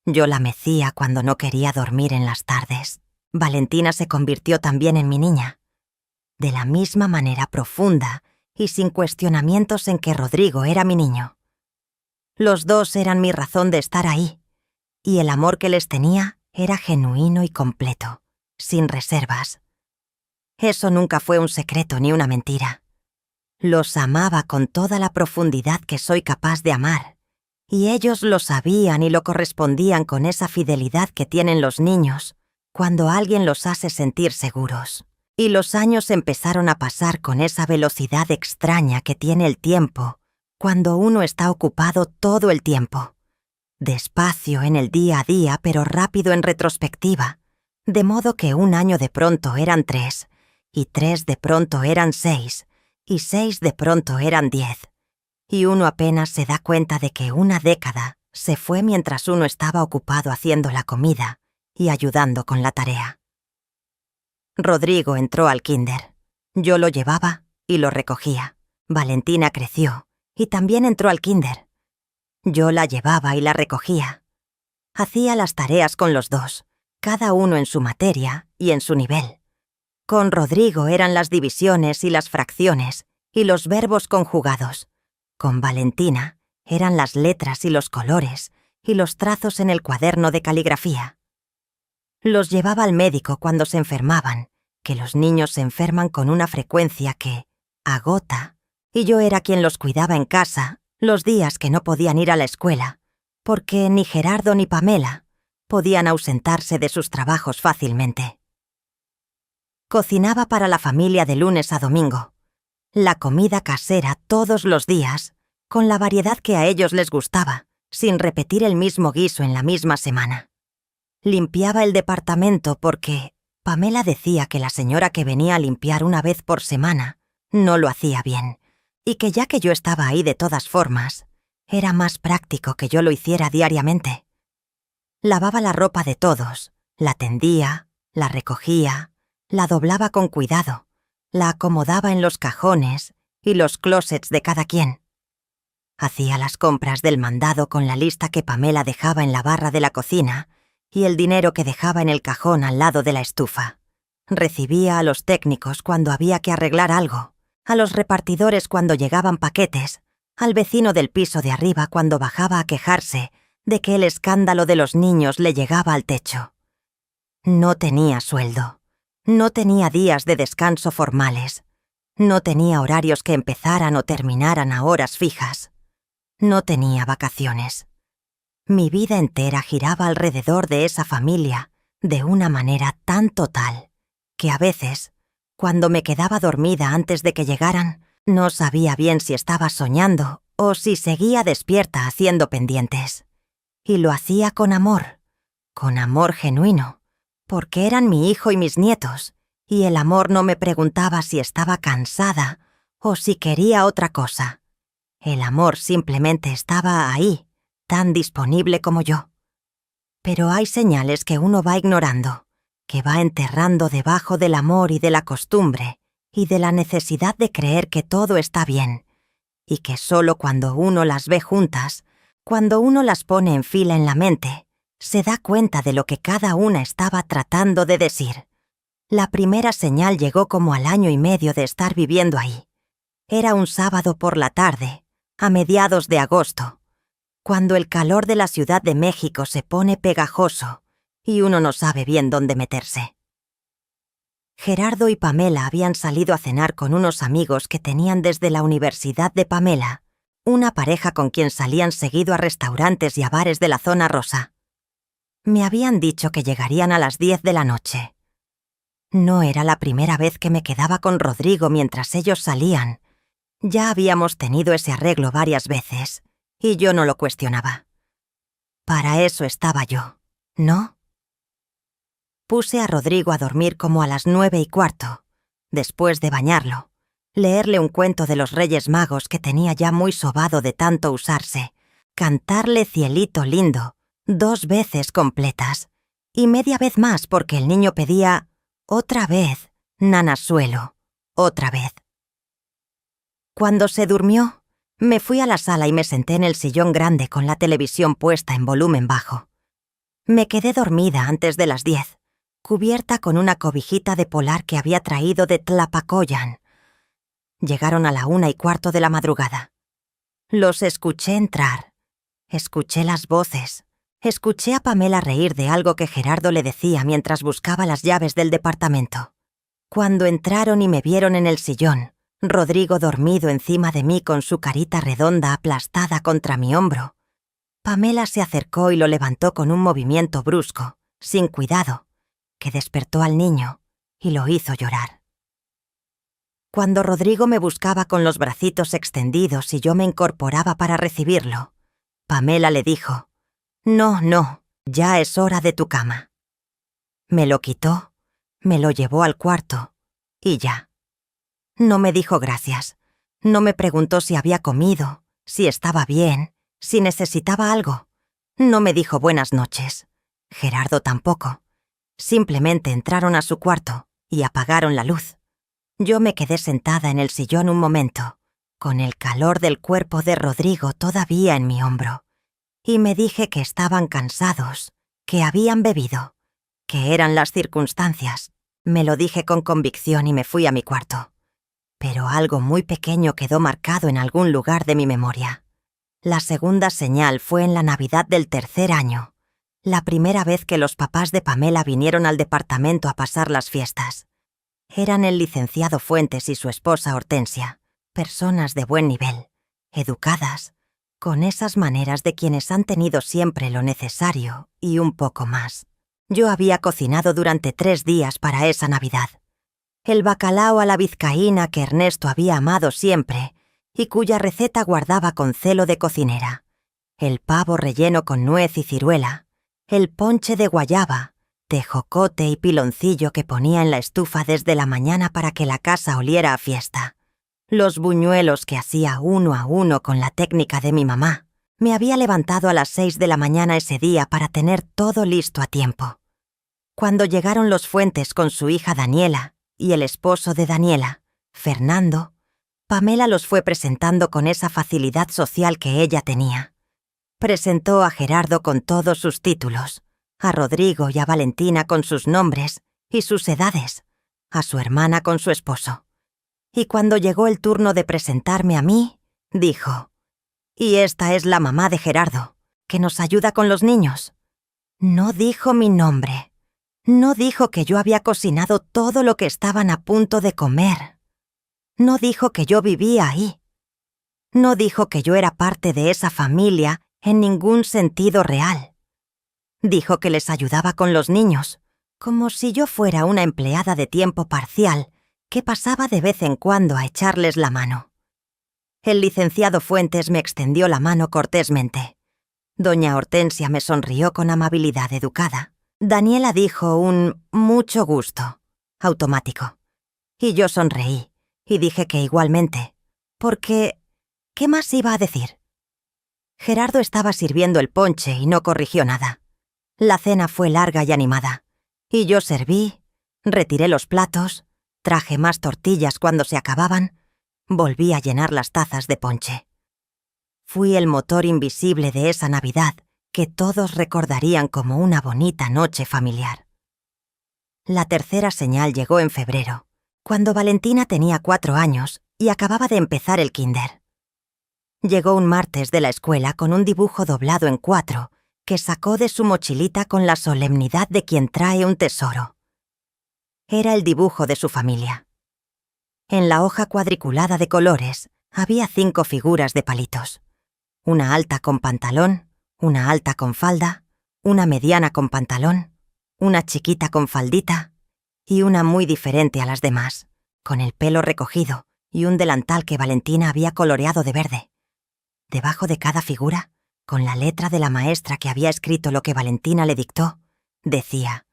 Yo la mecía cuando no quería dormir en las tardes. Valentina se convirtió también en mi niña, de la misma manera profunda y sin cuestionamientos en que Rodrigo era mi niño. Los 2 eran mi razón de estar ahí, y el amor que les tenía era genuino y completo, sin reservas. Eso nunca fue un secreto ni una mentira. Los amaba con toda la profundidad que soy capaz de amar, y ellos lo sabían y lo correspondían con esa fidelidad que tienen los niños cuando alguien los hace sentir seguros. Y los años empezaron a pasar con esa velocidad extraña que tiene el tiempo cuando uno está ocupado todo el tiempo. Despacio en el día a día, pero rápido en retrospectiva, de modo que 1 año de pronto eran 3, y 3 de pronto eran 6, y 6 de pronto eran 10. Y uno apenas se da cuenta de que 1 década se fue mientras uno estaba ocupado haciendo la comida y ayudando con la tarea. Rodrigo entró al kinder. Yo lo llevaba y lo recogía. Valentina creció y también entró al kinder. Yo la llevaba y la recogía. Hacía las tareas con los 2, cada uno en su materia y en su nivel. Con Rodrigo eran las divisiones y las fracciones y los verbos conjugados. Con Valentina eran las letras y los colores y los trazos en el cuaderno de caligrafía. Los llevaba al médico cuando se enfermaban, que los niños se enferman con una frecuencia que agota, y yo era quien los cuidaba en casa los días que no podían ir a la escuela, porque ni Gerardo ni Pamela podían ausentarse de sus trabajos fácilmente. Cocinaba para la familia de lunes a domingo. La comida casera todos los días, con la variedad que a ellos les gustaba, sin repetir el mismo guiso en la misma semana. Limpiaba el departamento porque Pamela decía que la señora que venía a limpiar una vez por semana no lo hacía bien, y que ya que yo estaba ahí de todas formas, era más práctico que yo lo hiciera diariamente. Lavaba la ropa de todos, la tendía, la recogía, la doblaba con cuidado, la acomodaba en los cajones y los closets de cada quien. Hacía las compras del mandado con la lista que Pamela dejaba en la barra de la cocina y el dinero que dejaba en el cajón al lado de la estufa. Recibía a los técnicos cuando había que arreglar algo, a los repartidores cuando llegaban paquetes, al vecino del piso de arriba cuando bajaba a quejarse de que el escándalo de los niños le llegaba al techo. No tenía sueldo, no tenía días de descanso formales, no tenía horarios que empezaran o terminaran a horas fijas, no tenía vacaciones. Mi vida entera giraba alrededor de esa familia de una manera tan total que a veces, cuando me quedaba dormida antes de que llegaran, no sabía bien si estaba soñando o si seguía despierta haciendo pendientes. Y lo hacía con amor genuino, porque eran mi hijo y mis nietos, y el amor no me preguntaba si estaba cansada o si quería otra cosa. El amor simplemente estaba ahí, tan disponible como yo. Pero hay señales que uno va ignorando, que va enterrando debajo del amor y de la costumbre y de la necesidad de creer que todo está bien, y que solo cuando uno las ve juntas, cuando uno las pone en fila en la mente, se da cuenta de lo que cada una estaba tratando de decir. La primera señal llegó como al 1 año y medio de estar viviendo ahí. Era un sábado por la tarde, a mediados de agosto, cuando el calor de la Ciudad de México se pone pegajoso y uno no sabe bien dónde meterse. Gerardo y Pamela habían salido a cenar con unos amigos que tenían desde la universidad de Pamela, una pareja con quien salían seguido a restaurantes y a bares de la zona rosa. Me habían dicho que llegarían a las 10 de la noche. No era la primera vez que me quedaba con Rodrigo mientras ellos salían. Ya habíamos tenido ese arreglo varias veces, y yo no lo cuestionaba. Para eso estaba yo, ¿no? Puse a Rodrigo a dormir como a las 9:15, después de bañarlo, leerle un cuento de los Reyes Magos que tenía ya muy sobado de tanto usarse, cantarle Cielito lindo 2 veces completas, y media vez más porque el niño pedía otra vez, Nanasuelo, otra vez. Cuando se durmió, me fui a la sala y me senté en el sillón grande con la televisión puesta en volumen bajo. Me quedé dormida antes de las 10, cubierta con una cobijita de polar que había traído de Tlapacoyan. Llegaron a la 1:15 de la madrugada. Los escuché entrar. Escuché las voces. Escuché a Pamela reír de algo que Gerardo le decía mientras buscaba las llaves del departamento. Cuando entraron y me vieron en el sillón, Rodrigo dormido encima de mí con su carita redonda aplastada contra mi hombro, Pamela se acercó y lo levantó con un movimiento brusco, sin cuidado, que despertó al niño y lo hizo llorar. Cuando Rodrigo me buscaba con los bracitos extendidos y yo me incorporaba para recibirlo, Pamela le dijo: «No, ya es hora de tu cama». Me lo quitó, me lo llevó al cuarto y ya. No me dijo gracias, no me preguntó si había comido, si estaba bien, si necesitaba algo. No me dijo buenas noches. Gerardo tampoco. Simplemente entraron a su cuarto y apagaron la luz. Yo me quedé sentada en el sillón un momento, con el calor del cuerpo de Rodrigo todavía en mi hombro, y me dije que estaban cansados, que habían bebido, que eran las circunstancias. Me lo dije con convicción y me fui a mi cuarto. Pero algo muy pequeño quedó marcado en algún lugar de mi memoria. La segunda señal fue en la Navidad del 3er año, la primera vez que los papás de Pamela vinieron al departamento a pasar las fiestas. Eran el licenciado Fuentes y su esposa Hortensia, personas de buen nivel, educadas, con esas maneras de quienes han tenido siempre lo necesario y un poco más. Yo había cocinado durante 3 días para esa Navidad. el bacalao a la vizcaína que Ernesto había amado siempre y cuya receta guardaba con celo de cocinera, el pavo relleno con nuez y ciruela, el ponche de guayaba, tejocote y piloncillo que ponía en la estufa desde la mañana para que la casa oliera a fiesta, los buñuelos que hacía uno a uno con la técnica de mi mamá. Me había levantado a las 6 de la mañana ese día para tener todo listo a tiempo. Cuando llegaron los Fuentes con su hija Daniela y el esposo de Daniela, Fernando, Pamela los fue presentando con esa facilidad social que ella tenía. Presentó a Gerardo con todos sus títulos, a Rodrigo y a Valentina con sus nombres y sus edades, a su hermana con su esposo. Y cuando llegó el turno de presentarme a mí, dijo: «Y esta es la mamá de Gerardo, que nos ayuda con los niños». No dijo mi nombre. No dijo que yo había cocinado todo lo que estaban a punto de comer. No dijo que yo vivía ahí. No dijo que yo era parte de esa familia en ningún sentido real. Dijo que les ayudaba con los niños, como si yo fuera una empleada de tiempo parcial que pasaba de vez en cuando a echarles la mano. El licenciado Fuentes me extendió la mano cortésmente. Doña Hortensia me sonrió con amabilidad educada. Daniela dijo un «mucho gusto» automático. Y yo sonreí y dije que igualmente, porque ¿qué más iba a decir? Gerardo estaba sirviendo el ponche y no corrigió nada. La cena fue larga y animada, y yo serví, retiré los platos, traje más tortillas cuando se acababan, volví a llenar las tazas de ponche. Fui el motor invisible de esa Navidad que todos recordarían como una bonita noche familiar. La tercera señal llegó en febrero, cuando Valentina tenía 4 años y acababa de empezar el kinder. Llegó un martes de la escuela con un dibujo doblado en 4 que sacó de su mochilita con la solemnidad de quien trae un tesoro. Era el dibujo de su familia. En la hoja cuadriculada de colores había 5 figuras de palitos. Una alta con pantalón, una alta con falda, una mediana con pantalón, una chiquita con faldita y una muy diferente a las demás, con el pelo recogido y un delantal que Valentina había coloreado de verde. Debajo de cada figura, con la letra de la maestra que había escrito lo que Valentina le dictó, decía: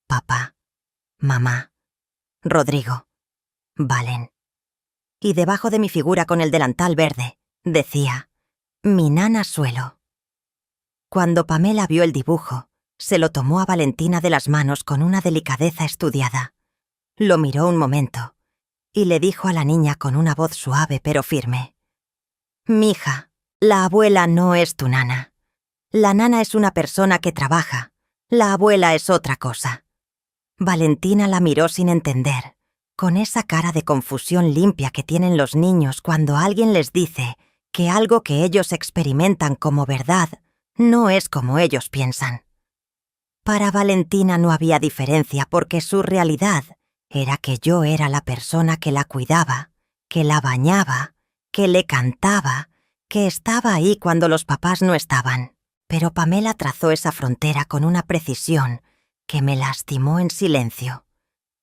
papá, mamá, Rodrigo, Valen. Y debajo de mi figura con el delantal verde, decía: mi nana Suelo. Cuando Pamela vio el dibujo, se lo tomó a Valentina de las manos con una delicadeza estudiada. Lo miró un momento y le dijo a la niña con una voz suave pero firme: «Mija, la abuela no es tu nana. La nana es una persona que trabaja. La abuela es otra cosa». Valentina la miró sin entender, con esa cara de confusión limpia que tienen los niños cuando alguien les dice que algo que ellos experimentan como verdad no es como ellos piensan. Para Valentina no había diferencia porque su realidad era que yo era la persona que la cuidaba, que la bañaba, que le cantaba, que estaba ahí cuando los papás no estaban. Pero Pamela trazó esa frontera con una precisión que me lastimó en silencio,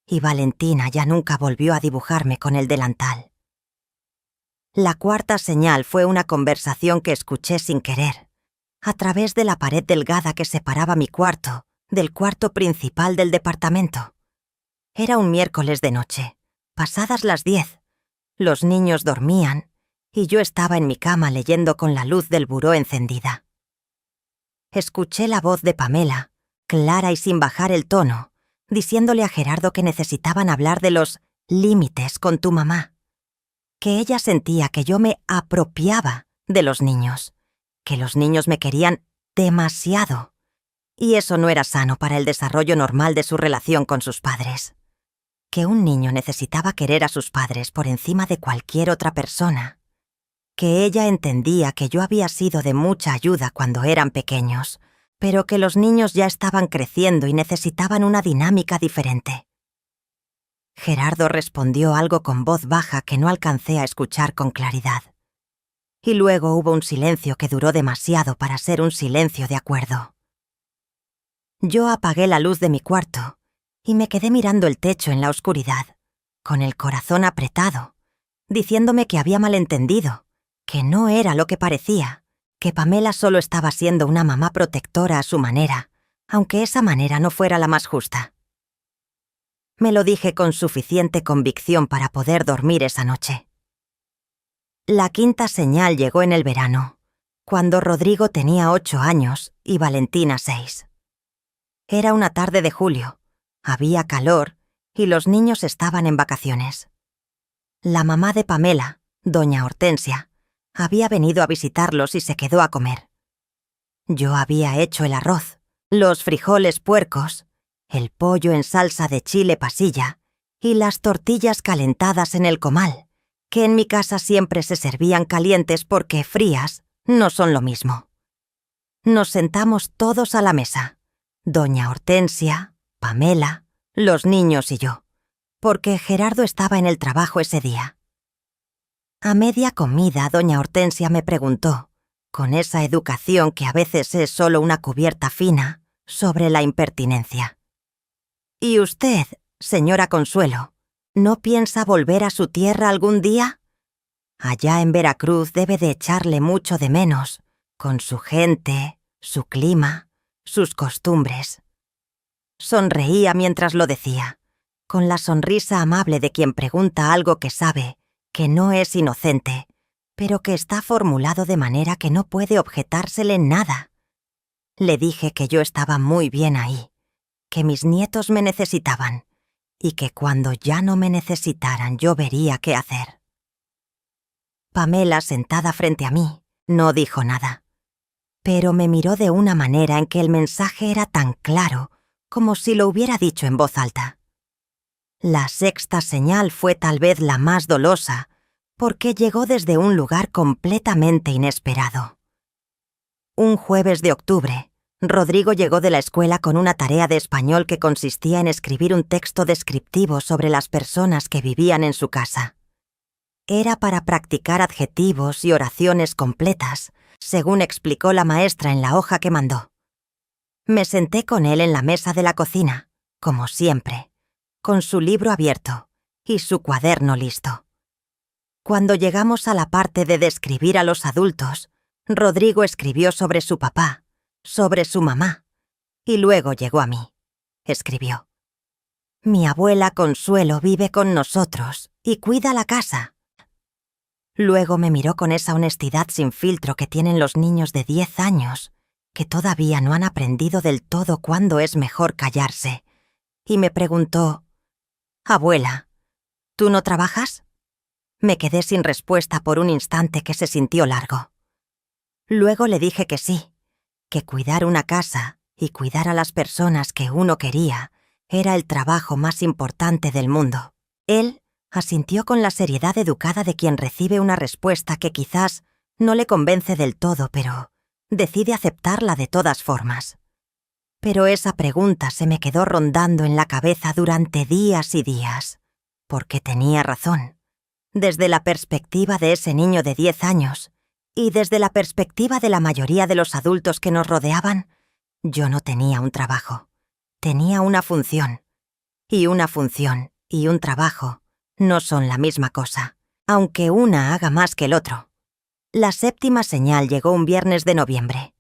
y Valentina ya nunca volvió a dibujarme con el delantal. La cuarta señal fue una conversación que escuché sin querer, a través de la pared delgada que separaba mi cuarto del cuarto principal del departamento. Era un miércoles de noche, pasadas las 10. Los niños dormían y yo estaba en mi cama leyendo con la luz del buró encendida. Escuché la voz de Pamela, clara y sin bajar el tono, diciéndole a Gerardo que necesitaban hablar de los límites con tu mamá, que ella sentía que yo me apropiaba de los niños, que los niños me querían demasiado, y eso no era sano para el desarrollo normal de su relación con sus padres. Que un niño necesitaba querer a sus padres por encima de cualquier otra persona. Que ella entendía que yo había sido de mucha ayuda cuando eran pequeños, pero que los niños ya estaban creciendo y necesitaban una dinámica diferente. Gerardo respondió algo con voz baja que no alcancé a escuchar con claridad. Y luego hubo un silencio que duró demasiado para ser un silencio de acuerdo. Yo apagué la luz de mi cuarto y me quedé mirando el techo en la oscuridad, con el corazón apretado, diciéndome que había malentendido, que no era lo que parecía, que Pamela solo estaba siendo una mamá protectora a su manera, aunque esa manera no fuera la más justa. Me lo dije con suficiente convicción para poder dormir esa noche. La quinta señal llegó en el verano, cuando Rodrigo tenía 8 años y Valentina 6. Era una tarde de julio, había calor y los niños estaban en vacaciones. La mamá de Pamela, doña Hortensia, había venido a visitarlos y se quedó a comer. Yo había hecho el arroz, los frijoles puercos, el pollo en salsa de chile pasilla y las tortillas calentadas en el comal, que en mi casa siempre se servían calientes porque frías no son lo mismo. Nos sentamos todos a la mesa, doña Hortensia, Pamela, los niños y yo, porque Gerardo estaba en el trabajo ese día. A media comida, doña Hortensia me preguntó, con esa educación que a veces es solo una cubierta fina, sobre la impertinencia. ¿Y usted, señora Consuelo, no piensa volver a su tierra algún día? Allá en Veracruz debe de echarle mucho de menos, con su gente, su clima, sus costumbres. Sonreía mientras lo decía, con la sonrisa amable de quien pregunta algo que sabe, que no es inocente, pero que está formulado de manera que no puede objetársele nada. Le dije que yo estaba muy bien ahí, que mis nietos me necesitaban, y que cuando ya no me necesitaran yo vería qué hacer. Pamela, sentada frente a mí, no dijo nada, pero me miró de una manera en que el mensaje era tan claro como si lo hubiera dicho en voz alta. La sexta señal fue tal vez la más dolosa, porque llegó desde un lugar completamente inesperado. Un jueves de octubre, Rodrigo llegó de la escuela con una tarea de español que consistía en escribir un texto descriptivo sobre las personas que vivían en su casa. Era para practicar adjetivos y oraciones completas, según explicó la maestra en la hoja que mandó. Me senté con él en la mesa de la cocina, como siempre, con su libro abierto y su cuaderno listo. Cuando llegamos a la parte de describir a los adultos, Rodrigo escribió sobre su papá, sobre su mamá, y luego llegó a mí. Escribió: «Mi abuela Consuelo vive con nosotros y cuida la casa». Luego me miró con esa honestidad sin filtro que tienen los niños de 10 años, que todavía no han aprendido del todo cuándo es mejor callarse, y me preguntó: «Abuela, ¿tú no trabajas?». Me quedé sin respuesta por un instante que se sintió largo. Luego le dije que sí, que cuidar una casa y cuidar a las personas que uno quería era el trabajo más importante del mundo. Él asintió con la seriedad educada de quien recibe una respuesta que quizás no le convence del todo, pero decide aceptarla de todas formas. Pero esa pregunta se me quedó rondando en la cabeza durante días y días, porque tenía razón. Desde la perspectiva de ese niño de 10 años, y desde la perspectiva de la mayoría de los adultos que nos rodeaban, yo no tenía un trabajo. Tenía una función. Y una función y un trabajo no son la misma cosa, aunque una haga más que el otro. La séptima señal llegó un viernes de noviembre,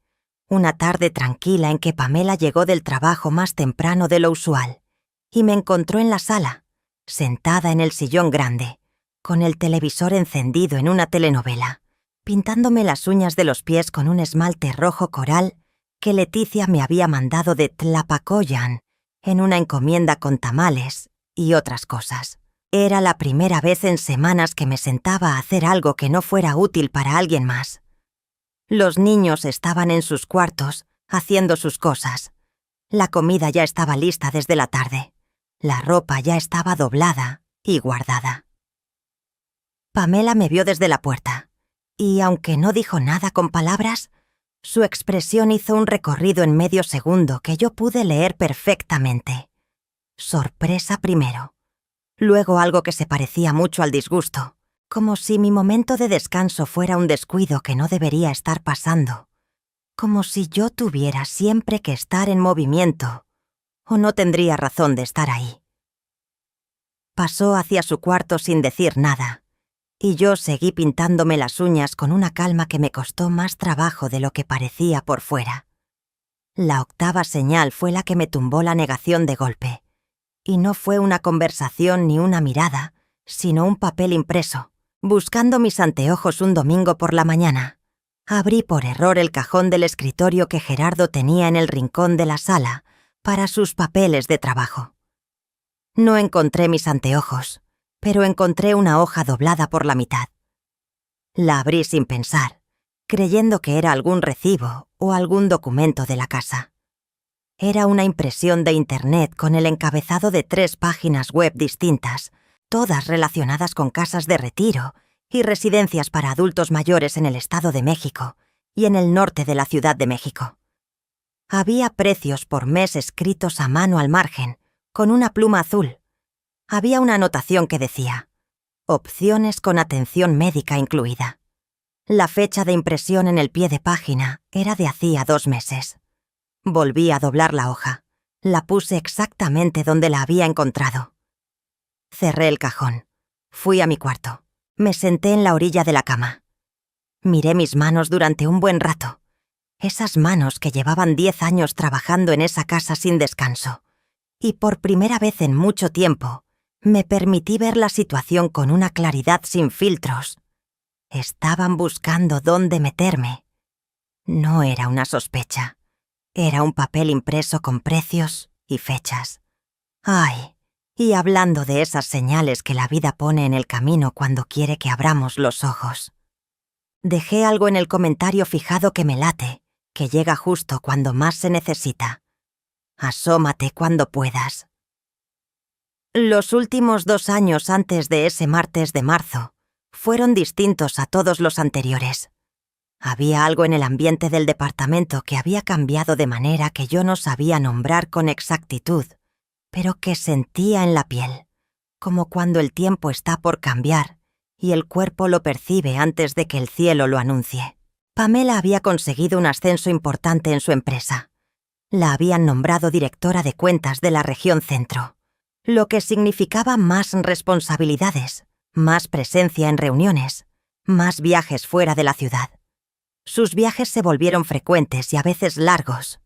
una tarde tranquila en que Pamela llegó del trabajo más temprano de lo usual, y me encontró en la sala, sentada en el sillón grande, con el televisor encendido en una telenovela, pintándome las uñas de los pies con un esmalte rojo coral que Leticia me había mandado de Tlapacoyan en una encomienda con tamales y otras cosas. Era la primera vez en semanas que me sentaba a hacer algo que no fuera útil para alguien más. Los niños estaban en sus cuartos, haciendo sus cosas. La comida ya estaba lista desde la tarde. La ropa ya estaba doblada y guardada. Pamela me vio desde la puerta, y aunque no dijo nada con palabras, su expresión hizo un recorrido en medio segundo que yo pude leer perfectamente. Sorpresa primero, luego algo que se parecía mucho al disgusto, como si mi momento de descanso fuera un descuido que no debería estar pasando, como si yo tuviera siempre que estar en movimiento, o no tendría razón de estar ahí. Pasó hacia su cuarto sin decir nada, y yo seguí pintándome las uñas con una calma que me costó más trabajo de lo que parecía por fuera. La octava señal fue la que me tumbó la negación de golpe, y no fue una conversación ni una mirada, sino un papel impreso. Buscando mis anteojos un domingo por la mañana, abrí por error el cajón del escritorio que Gerardo tenía en el rincón de la sala para sus papeles de trabajo. No encontré mis anteojos, pero encontré una hoja doblada por la mitad. La abrí sin pensar, creyendo que era algún recibo o algún documento de la casa. Era una impresión de Internet con el encabezado de 3 páginas web distintas, todas relacionadas con casas de retiro y residencias para adultos mayores en el Estado de México y en el norte de la Ciudad de México. Había precios por mes escritos a mano al margen, con una pluma azul. Había una anotación que decía: opciones con atención médica incluida. La fecha de impresión en el pie de página era de hacía 2 meses. Volví a doblar la hoja. La puse exactamente donde la había encontrado. Cerré el cajón. Fui a mi cuarto. Me senté en la orilla de la cama. Miré mis manos durante un buen rato. Esas manos que llevaban 10 años trabajando en esa casa sin descanso. Y por primera vez en mucho tiempo, me permití ver la situación con una claridad sin filtros. Estaban buscando dónde meterme. No era una sospecha. Era un papel impreso con precios y fechas. ¡Ay! Y hablando de esas señales que la vida pone en el camino cuando quiere que abramos los ojos. Dejé algo en el comentario fijado que me late, que llega justo cuando más se necesita. Asómate cuando puedas. Los últimos 2 años antes de ese martes de marzo fueron distintos a todos los anteriores. Había algo en el ambiente del departamento que había cambiado de manera que yo no sabía nombrar con exactitud, pero que sentía en la piel, como cuando el tiempo está por cambiar y el cuerpo lo percibe antes de que el cielo lo anuncie. Pamela había conseguido un ascenso importante en su empresa. La habían nombrado directora de cuentas de la región centro, lo que significaba más responsabilidades, más presencia en reuniones, más viajes fuera de la ciudad. Sus viajes se volvieron frecuentes y a veces largos.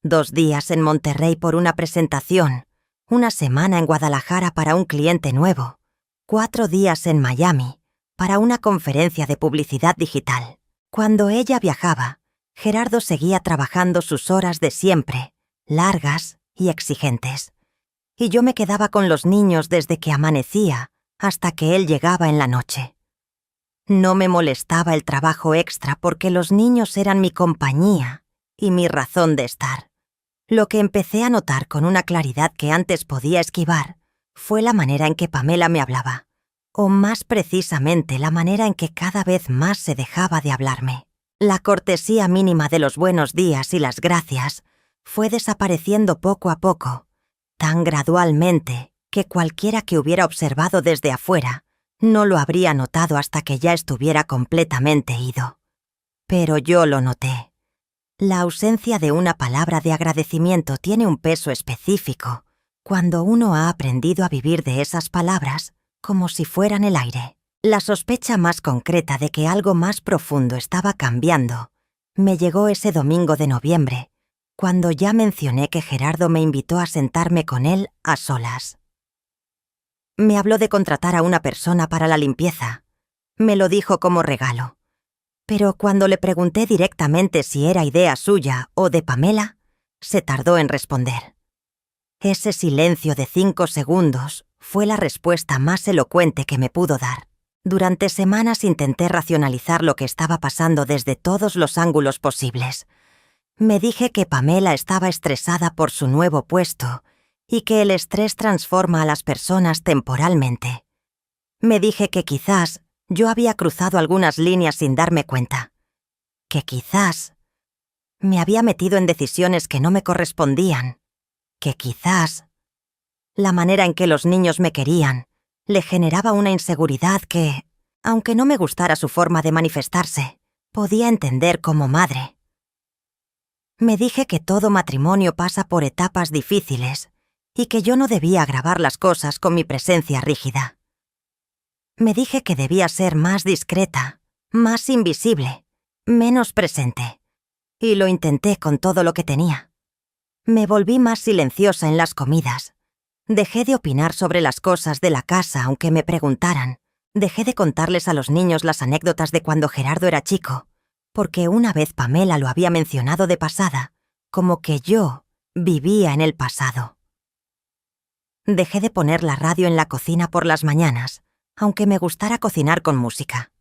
2 días en Monterrey por una presentación, 1 semana en Guadalajara para un cliente nuevo, 4 días en Miami para una conferencia de publicidad digital. Cuando ella viajaba, Gerardo seguía trabajando sus horas de siempre, largas y exigentes. Y yo me quedaba con los niños desde que amanecía hasta que él llegaba en la noche. No me molestaba el trabajo extra porque los niños eran mi compañía y mi razón de estar. Lo que empecé a notar con una claridad que antes podía esquivar fue la manera en que Pamela me hablaba, o más precisamente la manera en que cada vez más se dejaba de hablarme. La cortesía mínima de los buenos días y las gracias fue desapareciendo poco a poco, tan gradualmente que cualquiera que hubiera observado desde afuera no lo habría notado hasta que ya estuviera completamente ido. Pero yo lo noté. La ausencia de una palabra de agradecimiento tiene un peso específico cuando uno ha aprendido a vivir de esas palabras como si fueran el aire. La sospecha más concreta de que algo más profundo estaba cambiando me llegó ese domingo de noviembre, cuando ya mencioné que Gerardo me invitó a sentarme con él a solas. Me habló de contratar a una persona para la limpieza. Me lo dijo como regalo. Pero cuando le pregunté directamente si era idea suya o de Pamela, se tardó en responder. Ese silencio de 5 segundos fue la respuesta más elocuente que me pudo dar. Durante semanas intenté racionalizar lo que estaba pasando desde todos los ángulos posibles. Me dije que Pamela estaba estresada por su nuevo puesto y que el estrés transforma a las personas temporalmente. Me dije que quizás yo había cruzado algunas líneas sin darme cuenta. Que quizás me había metido en decisiones que no me correspondían. Que quizás la manera en que los niños me querían le generaba una inseguridad que, aunque no me gustara su forma de manifestarse, podía entender como madre. Me dije que todo matrimonio pasa por etapas difíciles y que yo no debía agravar las cosas con mi presencia rígida. Me dije que debía ser más discreta, más invisible, menos presente, y lo intenté con todo lo que tenía. Me volví más silenciosa en las comidas. Dejé de opinar sobre las cosas de la casa aunque me preguntaran. Dejé de contarles a los niños las anécdotas de cuando Gerardo era chico, porque una vez Pamela lo había mencionado de pasada, como que yo vivía en el pasado. Dejé de poner la radio en la cocina por las mañanas, aunque me gustara cocinar con música.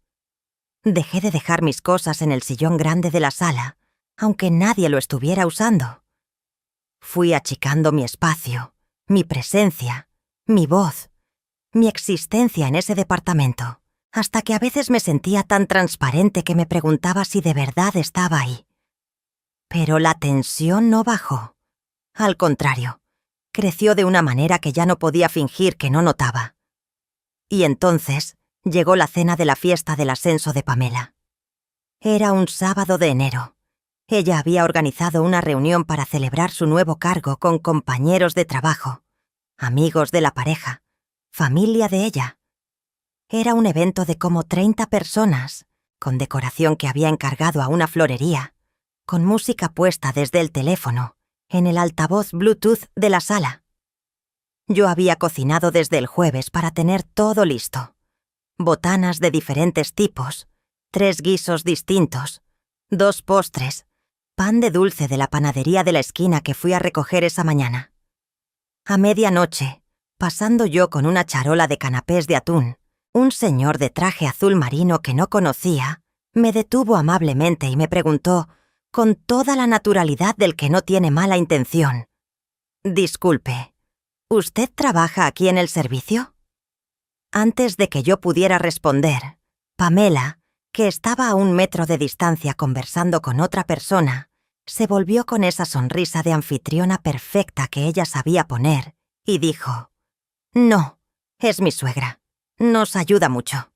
Dejé de dejar mis cosas en el sillón grande de la sala, aunque nadie lo estuviera usando. Fui achicando mi espacio, mi presencia, mi voz, mi existencia en ese departamento, hasta que a veces me sentía tan transparente que me preguntaba si de verdad estaba ahí. Pero la tensión no bajó. Al contrario, creció de una manera que ya no podía fingir que no notaba. Y entonces llegó la cena de la fiesta del ascenso de Pamela. Era un sábado de enero. Ella había organizado una reunión para celebrar su nuevo cargo con compañeros de trabajo, amigos de la pareja, familia de ella. Era un evento de como 30 personas, con decoración que había encargado a una florería, con música puesta desde el teléfono, en el altavoz Bluetooth de la sala. Yo había cocinado desde el jueves para tener todo listo. Botanas de diferentes tipos, 3 guisos distintos, 2 postres, pan de dulce de la panadería de la esquina que fui a recoger esa mañana. A medianoche, pasando yo con una charola de canapés de atún, un señor de traje azul marino que no conocía me detuvo amablemente y me preguntó, con toda la naturalidad del que no tiene mala intención: «Disculpe, ¿usted trabaja aquí en el servicio?». Antes de que yo pudiera responder, Pamela, que estaba a 1 metro de distancia conversando con otra persona, se volvió con esa sonrisa de anfitriona perfecta que ella sabía poner y dijo: «No, es mi suegra. Nos ayuda mucho».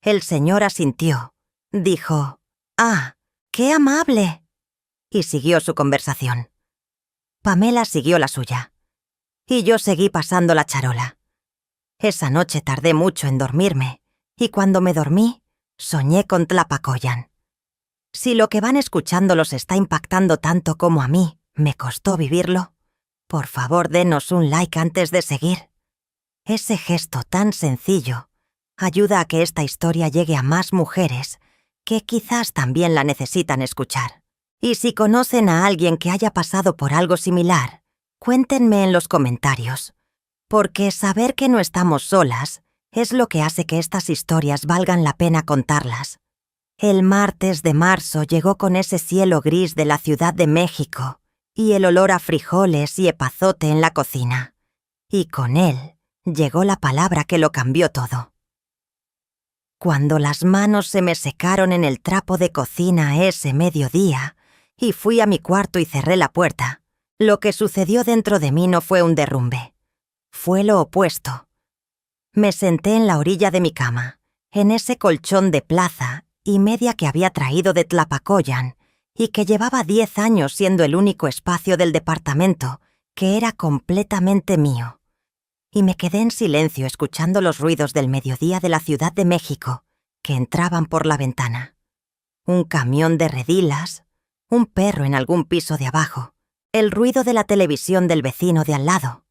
El señor asintió. Dijo: «Ah, qué amable», y siguió su conversación. Pamela siguió la suya, y yo seguí pasando la charola. Esa noche tardé mucho en dormirme, y cuando me dormí, soñé con Tlapacoyan. Si lo que van escuchando los está impactando tanto como a mí me costó vivirlo, por favor denos un like antes de seguir. Ese gesto tan sencillo ayuda a que esta historia llegue a más mujeres que quizás también la necesitan escuchar. Y si conocen a alguien que haya pasado por algo similar, cuéntenme en los comentarios, porque saber que no estamos solas es lo que hace que estas historias valgan la pena contarlas. El martes de marzo llegó con ese cielo gris de la Ciudad de México y el olor a frijoles y epazote en la cocina. Y con él llegó la palabra que lo cambió todo. Cuando las manos se me secaron en el trapo de cocina ese mediodía y fui a mi cuarto y cerré la puerta, lo que sucedió dentro de mí no fue un derrumbe. Fue lo opuesto. Me senté en la orilla de mi cama, en ese colchón de plaza y media que había traído de Tlapacoyan y que llevaba 10 años siendo el único espacio del departamento que era completamente mío. Y me quedé en silencio escuchando los ruidos del mediodía de la Ciudad de México que entraban por la ventana. Un camión de redilas, un perro en algún piso de abajo, el ruido de la televisión del vecino de al lado.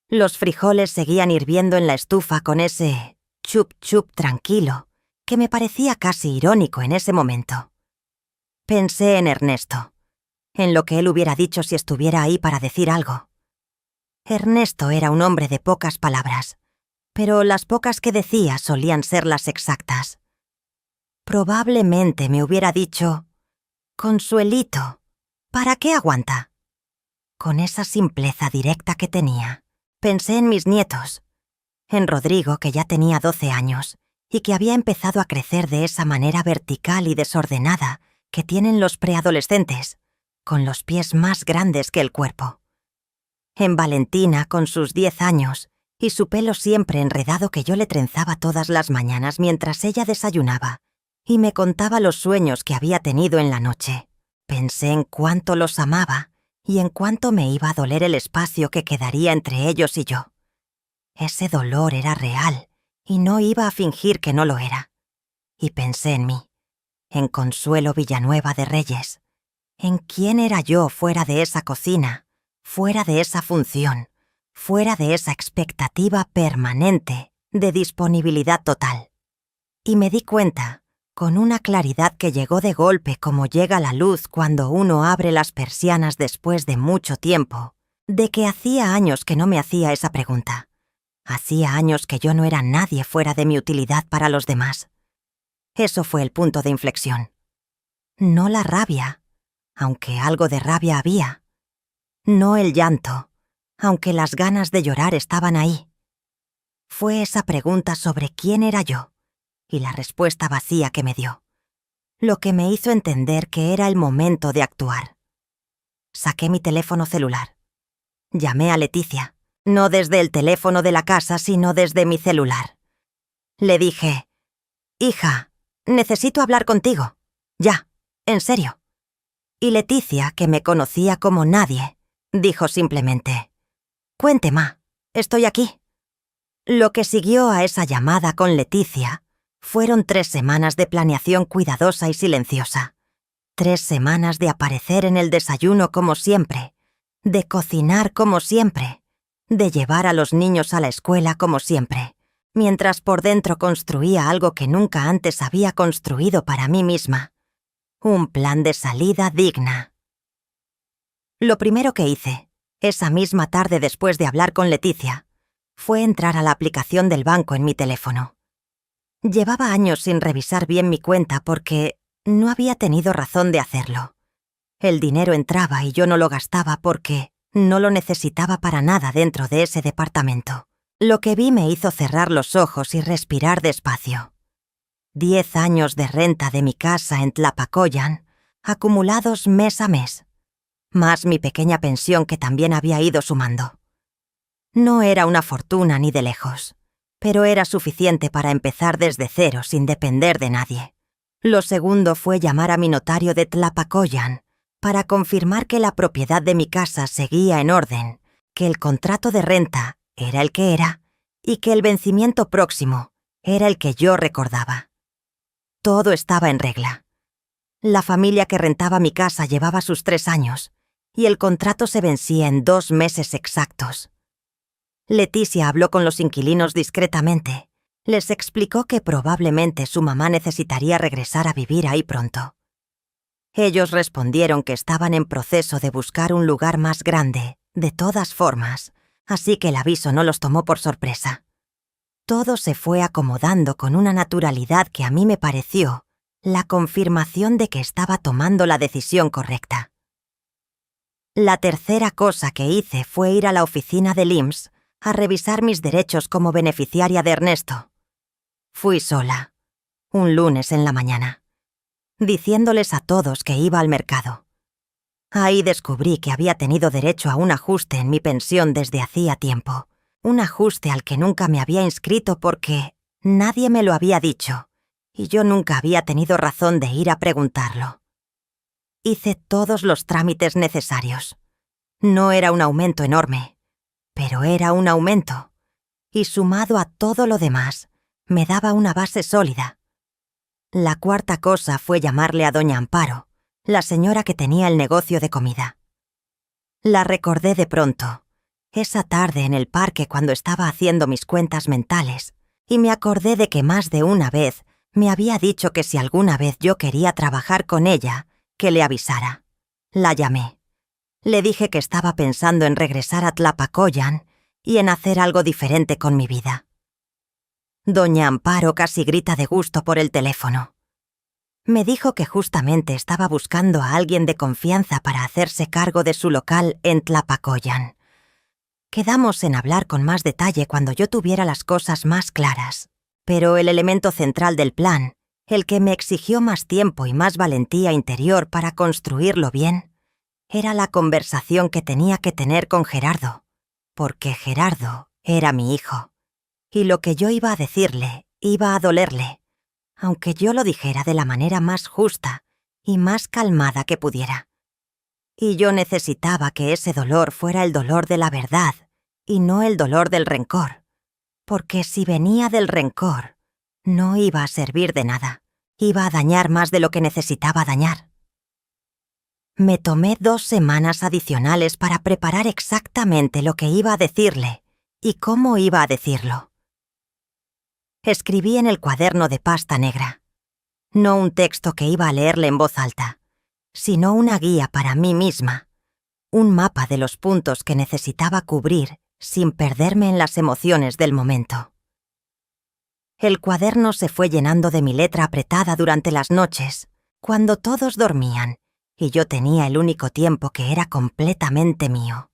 Los frijoles seguían hirviendo en la estufa con ese chup chup tranquilo que me parecía casi irónico en ese momento. Pensé en Ernesto, en lo que él hubiera dicho si estuviera ahí para decir algo. Ernesto era un hombre de pocas palabras, pero las pocas que decía solían ser las exactas. Probablemente me hubiera dicho: «Consuelito, ¿para qué aguanta?». Con esa simpleza directa que tenía, pensé en mis nietos, en Rodrigo, que ya tenía 12 años, y que había empezado a crecer de esa manera vertical y desordenada que tienen los preadolescentes, con los pies más grandes que el cuerpo. En Valentina, con sus 10 años, y su pelo siempre enredado que yo le trenzaba todas las mañanas mientras ella desayunaba, y me contaba los sueños que había tenido en la noche. Pensé en cuánto los amaba y en cuánto me iba a doler el espacio que quedaría entre ellos y yo. Ese dolor era real, y no iba a fingir que no lo era. Y pensé en mí, en Consuelo Villanueva de Reyes, en quién era yo fuera de esa cocina, fuera de esa función, fuera de esa expectativa permanente de disponibilidad total. Y me di cuenta, con una claridad que llegó de golpe como llega la luz cuando uno abre las persianas después de mucho tiempo, de que hacía años que no me hacía esa pregunta. Hacía años que yo no era nadie fuera de mi utilidad para los demás. Eso fue el punto de inflexión. No la rabia, aunque algo de rabia había. No el llanto, aunque las ganas de llorar estaban ahí. Fue esa pregunta sobre quién era yo, y la respuesta vacía que me dio, lo que me hizo entender que era el momento de actuar. Saqué mi teléfono celular. Llamé a Leticia, no desde el teléfono de la casa, sino desde mi celular. Le dije, «Hija, necesito hablar contigo. Ya, en serio». Y Leticia, que me conocía como nadie, dijo simplemente, «Cuente, ma, estoy aquí». Lo que siguió a esa llamada con Leticia fueron 3 semanas de planeación cuidadosa y silenciosa. 3 semanas de aparecer en el desayuno como siempre, de cocinar como siempre, de llevar a los niños a la escuela como siempre, mientras por dentro construía algo que nunca antes había construido para mí misma. Un plan de salida digna. Lo primero que hice, esa misma tarde después de hablar con Leticia, fue entrar a la aplicación del banco en mi teléfono. Llevaba años sin revisar bien mi cuenta porque no había tenido razón de hacerlo. El dinero entraba y yo no lo gastaba porque no lo necesitaba para nada dentro de ese departamento. Lo que vi me hizo cerrar los ojos y respirar despacio. 10 años de renta de mi casa en Tlapacoyan, acumulados mes a mes, más mi pequeña pensión que también había ido sumando. No era una fortuna ni de lejos, pero era suficiente para empezar desde cero sin depender de nadie. Lo segundo fue llamar a mi notario de Tlapacoyan para confirmar que la propiedad de mi casa seguía en orden, que el contrato de renta era el que era y que el vencimiento próximo era el que yo recordaba. Todo estaba en regla. La familia que rentaba mi casa llevaba sus 3 años y el contrato se vencía en 2 meses exactos. Leticia habló con los inquilinos discretamente. Les explicó que probablemente su mamá necesitaría regresar a vivir ahí pronto. Ellos respondieron que estaban en proceso de buscar un lugar más grande, de todas formas, así que el aviso no los tomó por sorpresa. Todo se fue acomodando con una naturalidad que a mí me pareció la confirmación de que estaba tomando la decisión correcta. La tercera cosa que hice fue ir a la oficina del IMSS a revisar mis derechos como beneficiaria de Ernesto. Fui sola, un lunes en la mañana, diciéndoles a todos que iba al mercado. Ahí descubrí que había tenido derecho a un ajuste en mi pensión desde hacía tiempo. Un ajuste al que nunca me había inscrito porque nadie me lo había dicho, y yo nunca había tenido razón de ir a preguntarlo. Hice todos los trámites necesarios. No era un aumento enorme, pero era un aumento, y sumado a todo lo demás, me daba una base sólida. La cuarta cosa fue llamarle a doña Amparo, la señora que tenía el negocio de comida. La recordé de pronto, esa tarde en el parque cuando estaba haciendo mis cuentas mentales, y me acordé de que más de una vez me había dicho que si alguna vez yo quería trabajar con ella, que le avisara. La llamé. Le dije que estaba pensando en regresar a Tlapacoyan y en hacer algo diferente con mi vida. Doña Amparo casi grita de gusto por el teléfono. Me dijo que justamente estaba buscando a alguien de confianza para hacerse cargo de su local en Tlapacoyan. Quedamos en hablar con más detalle cuando yo tuviera las cosas más claras, pero el elemento central del plan, el que me exigió más tiempo y más valentía interior para construirlo bien, era la conversación que tenía que tener con Gerardo, porque Gerardo era mi hijo, y lo que yo iba a decirle iba a dolerle, aunque yo lo dijera de la manera más justa y más calmada que pudiera. Y yo necesitaba que ese dolor fuera el dolor de la verdad y no el dolor del rencor, porque si venía del rencor, no iba a servir de nada, iba a dañar más de lo que necesitaba dañar. Me tomé 2 semanas adicionales para preparar exactamente lo que iba a decirle y cómo iba a decirlo. Escribí en el cuaderno de pasta negra, no un texto que iba a leerle en voz alta, sino una guía para mí misma, un mapa de los puntos que necesitaba cubrir sin perderme en las emociones del momento. El cuaderno se fue llenando de mi letra apretada durante las noches, cuando todos dormían y yo tenía el único tiempo que era completamente mío.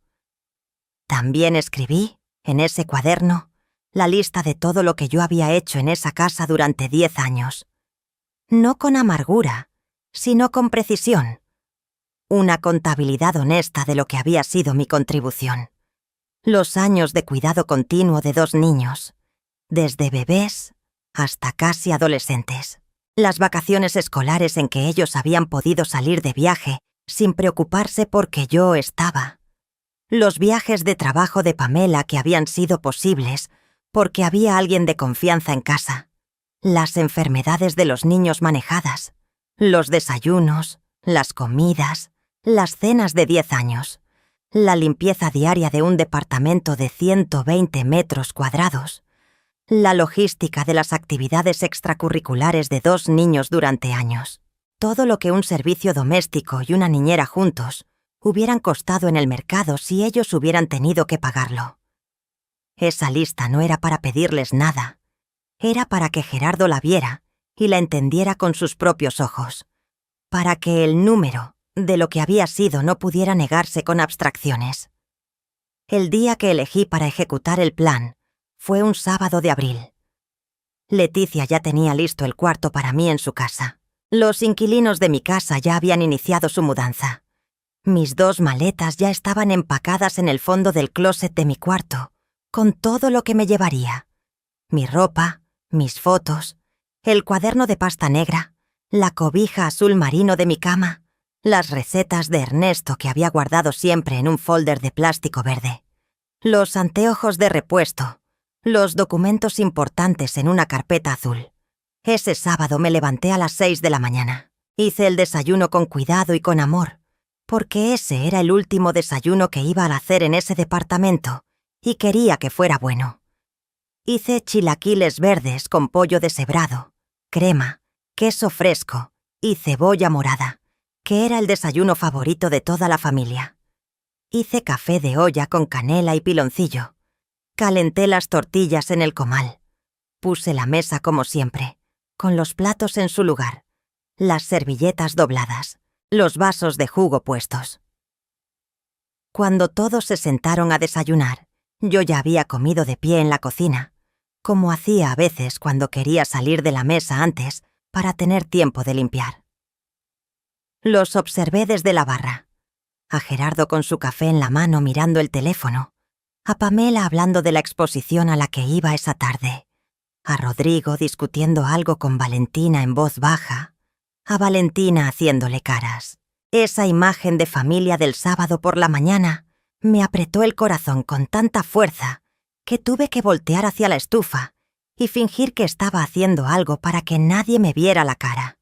También escribí, en ese cuaderno, la lista de todo lo que yo había hecho en esa casa durante 10 años. No con amargura, sino con precisión. Una contabilidad honesta de lo que había sido mi contribución. Los años de cuidado continuo de 2 niños, desde bebés hasta casi adolescentes. Las vacaciones escolares en que ellos habían podido salir de viaje sin preocuparse porque yo estaba. Los viajes de trabajo de Pamela que habían sido posibles porque había alguien de confianza en casa. Las enfermedades de los niños manejadas. Los desayunos, las comidas, las cenas de 10 años. La limpieza diaria de un departamento de 120 metros cuadrados. La logística de las actividades extracurriculares de 2 niños durante años. Todo lo que un servicio doméstico y una niñera juntos hubieran costado en el mercado si ellos hubieran tenido que pagarlo. Esa lista no era para pedirles nada. Era para que Gerardo la viera y la entendiera con sus propios ojos. Para que el número de lo que había sido no pudiera negarse con abstracciones. El día que elegí para ejecutar el plan fue un sábado de abril. Leticia ya tenía listo el cuarto para mí en su casa. Los inquilinos de mi casa ya habían iniciado su mudanza. Mis 2 maletas ya estaban empacadas en el fondo del closet de mi cuarto, con todo lo que me llevaría. Mi ropa, mis fotos, el cuaderno de pasta negra, la cobija azul marino de mi cama, las recetas de Ernesto que había guardado siempre en un folder de plástico verde, los anteojos de repuesto, los documentos importantes en una carpeta azul. Ese sábado me levanté a las 6 de la mañana. Hice el desayuno con cuidado y con amor, porque ese era el último desayuno que iba a hacer en ese departamento y quería que fuera bueno. Hice chilaquiles verdes con pollo deshebrado, crema, queso fresco y cebolla morada, que era el desayuno favorito de toda la familia. Hice café de olla con canela y piloncillo. Calenté las tortillas en el comal. Puse la mesa como siempre, con los platos en su lugar, las servilletas dobladas, los vasos de jugo puestos. Cuando todos se sentaron a desayunar, yo ya había comido de pie en la cocina, como hacía a veces cuando quería salir de la mesa antes para tener tiempo de limpiar. Los observé desde la barra, a Gerardo con su café en la mano mirando el teléfono, a Pamela hablando de la exposición a la que iba esa tarde, a Rodrigo discutiendo algo con Valentina en voz baja, a Valentina haciéndole caras. Esa imagen de familia del sábado por la mañana me apretó el corazón con tanta fuerza que tuve que voltear hacia la estufa y fingir que estaba haciendo algo para que nadie me viera la cara.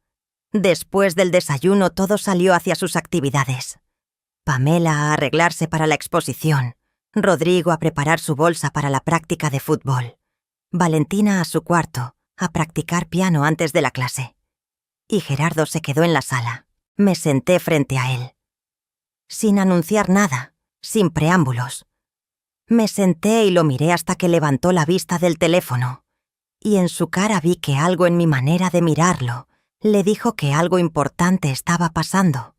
Después del desayuno todo salió hacia sus actividades. Pamela a arreglarse para la exposición, Rodrigo a preparar su bolsa para la práctica de fútbol, Valentina a su cuarto, a practicar piano antes de la clase. Y Gerardo se quedó en la sala. Me senté frente a él. Sin anunciar nada, sin preámbulos. Me senté y lo miré hasta que levantó la vista del teléfono, y en su cara vi que algo en mi manera de mirarlo le dijo que algo importante estaba pasando,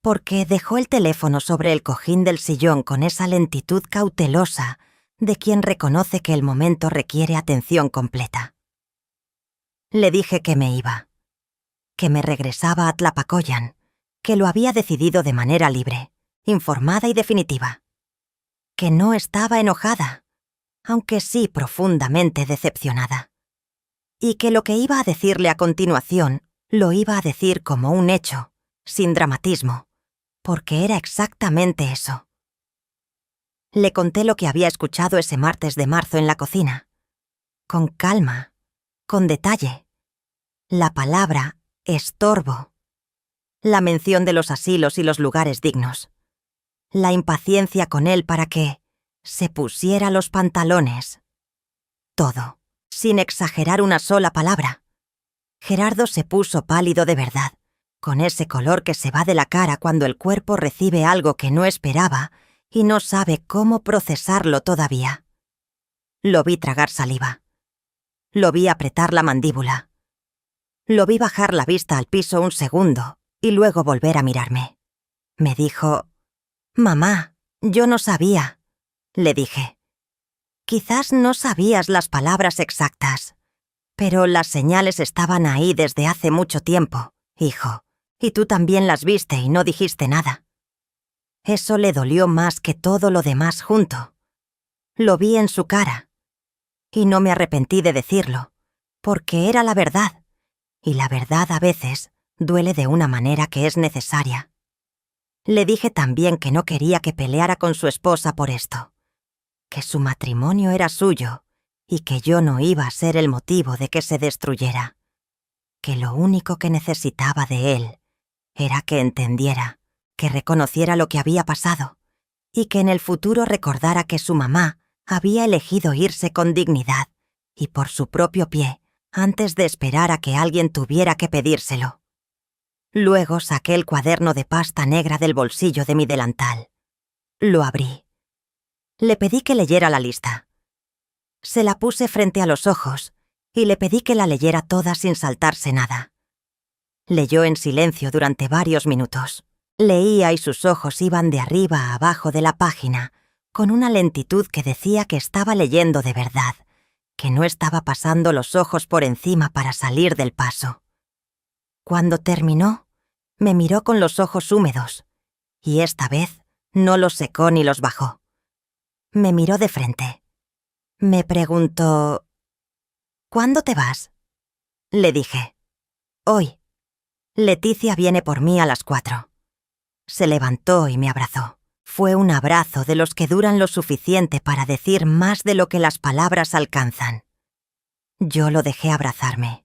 porque dejó el teléfono sobre el cojín del sillón con esa lentitud cautelosa de quien reconoce que el momento requiere atención completa. Le dije que me iba, que me regresaba a Tlapacoyan, que lo había decidido de manera libre, informada y definitiva, que no estaba enojada, aunque sí profundamente decepcionada, y que lo que iba a decirle a continuación lo iba a decir como un hecho, sin dramatismo, porque era exactamente eso. Le conté lo que había escuchado ese martes de marzo en la cocina. Con calma, con detalle. La palabra estorbo. La mención de los asilos y los lugares dignos. La impaciencia con él para que se pusiera los pantalones. Todo, sin exagerar una sola palabra. Gerardo se puso pálido de verdad, con ese color que se va de la cara cuando el cuerpo recibe algo que no esperaba y no sabe cómo procesarlo todavía. Lo vi tragar saliva. Lo vi apretar la mandíbula. Lo vi bajar la vista al piso un segundo y luego volver a mirarme. Me dijo: «Mamá, yo no sabía», le dije. «Quizás no sabías las palabras exactas, pero las señales estaban ahí desde hace mucho tiempo, hijo, y tú también las viste y no dijiste nada». Eso le dolió más que todo lo demás junto. Lo vi en su cara. Y no me arrepentí de decirlo, porque era la verdad, y la verdad a veces duele de una manera que es necesaria. Le dije también que no quería que peleara con su esposa por esto, que su matrimonio era suyo y que yo no iba a ser el motivo de que se destruyera, que lo único que necesitaba de él era que entendiera, que reconociera lo que había pasado y que en el futuro recordara que su mamá había elegido irse con dignidad y por su propio pie antes de esperar a que alguien tuviera que pedírselo. Luego saqué el cuaderno de pasta negra del bolsillo de mi delantal. Lo abrí. Le pedí que leyera la lista. Se la puse frente a los ojos y le pedí que la leyera toda sin saltarse nada. Leyó en silencio durante varios minutos. Leía y sus ojos iban de arriba a abajo de la página, con una lentitud que decía que estaba leyendo de verdad, que no estaba pasando los ojos por encima para salir del paso. Cuando terminó, me miró con los ojos húmedos, y esta vez no los secó ni los bajó. Me miró de frente. Me preguntó: «¿Cuándo te vas?». Le dije: «Hoy. Leticia viene por mí a las 4». Se levantó y me abrazó. Fue un abrazo de los que duran lo suficiente para decir más de lo que las palabras alcanzan. Yo lo dejé abrazarme.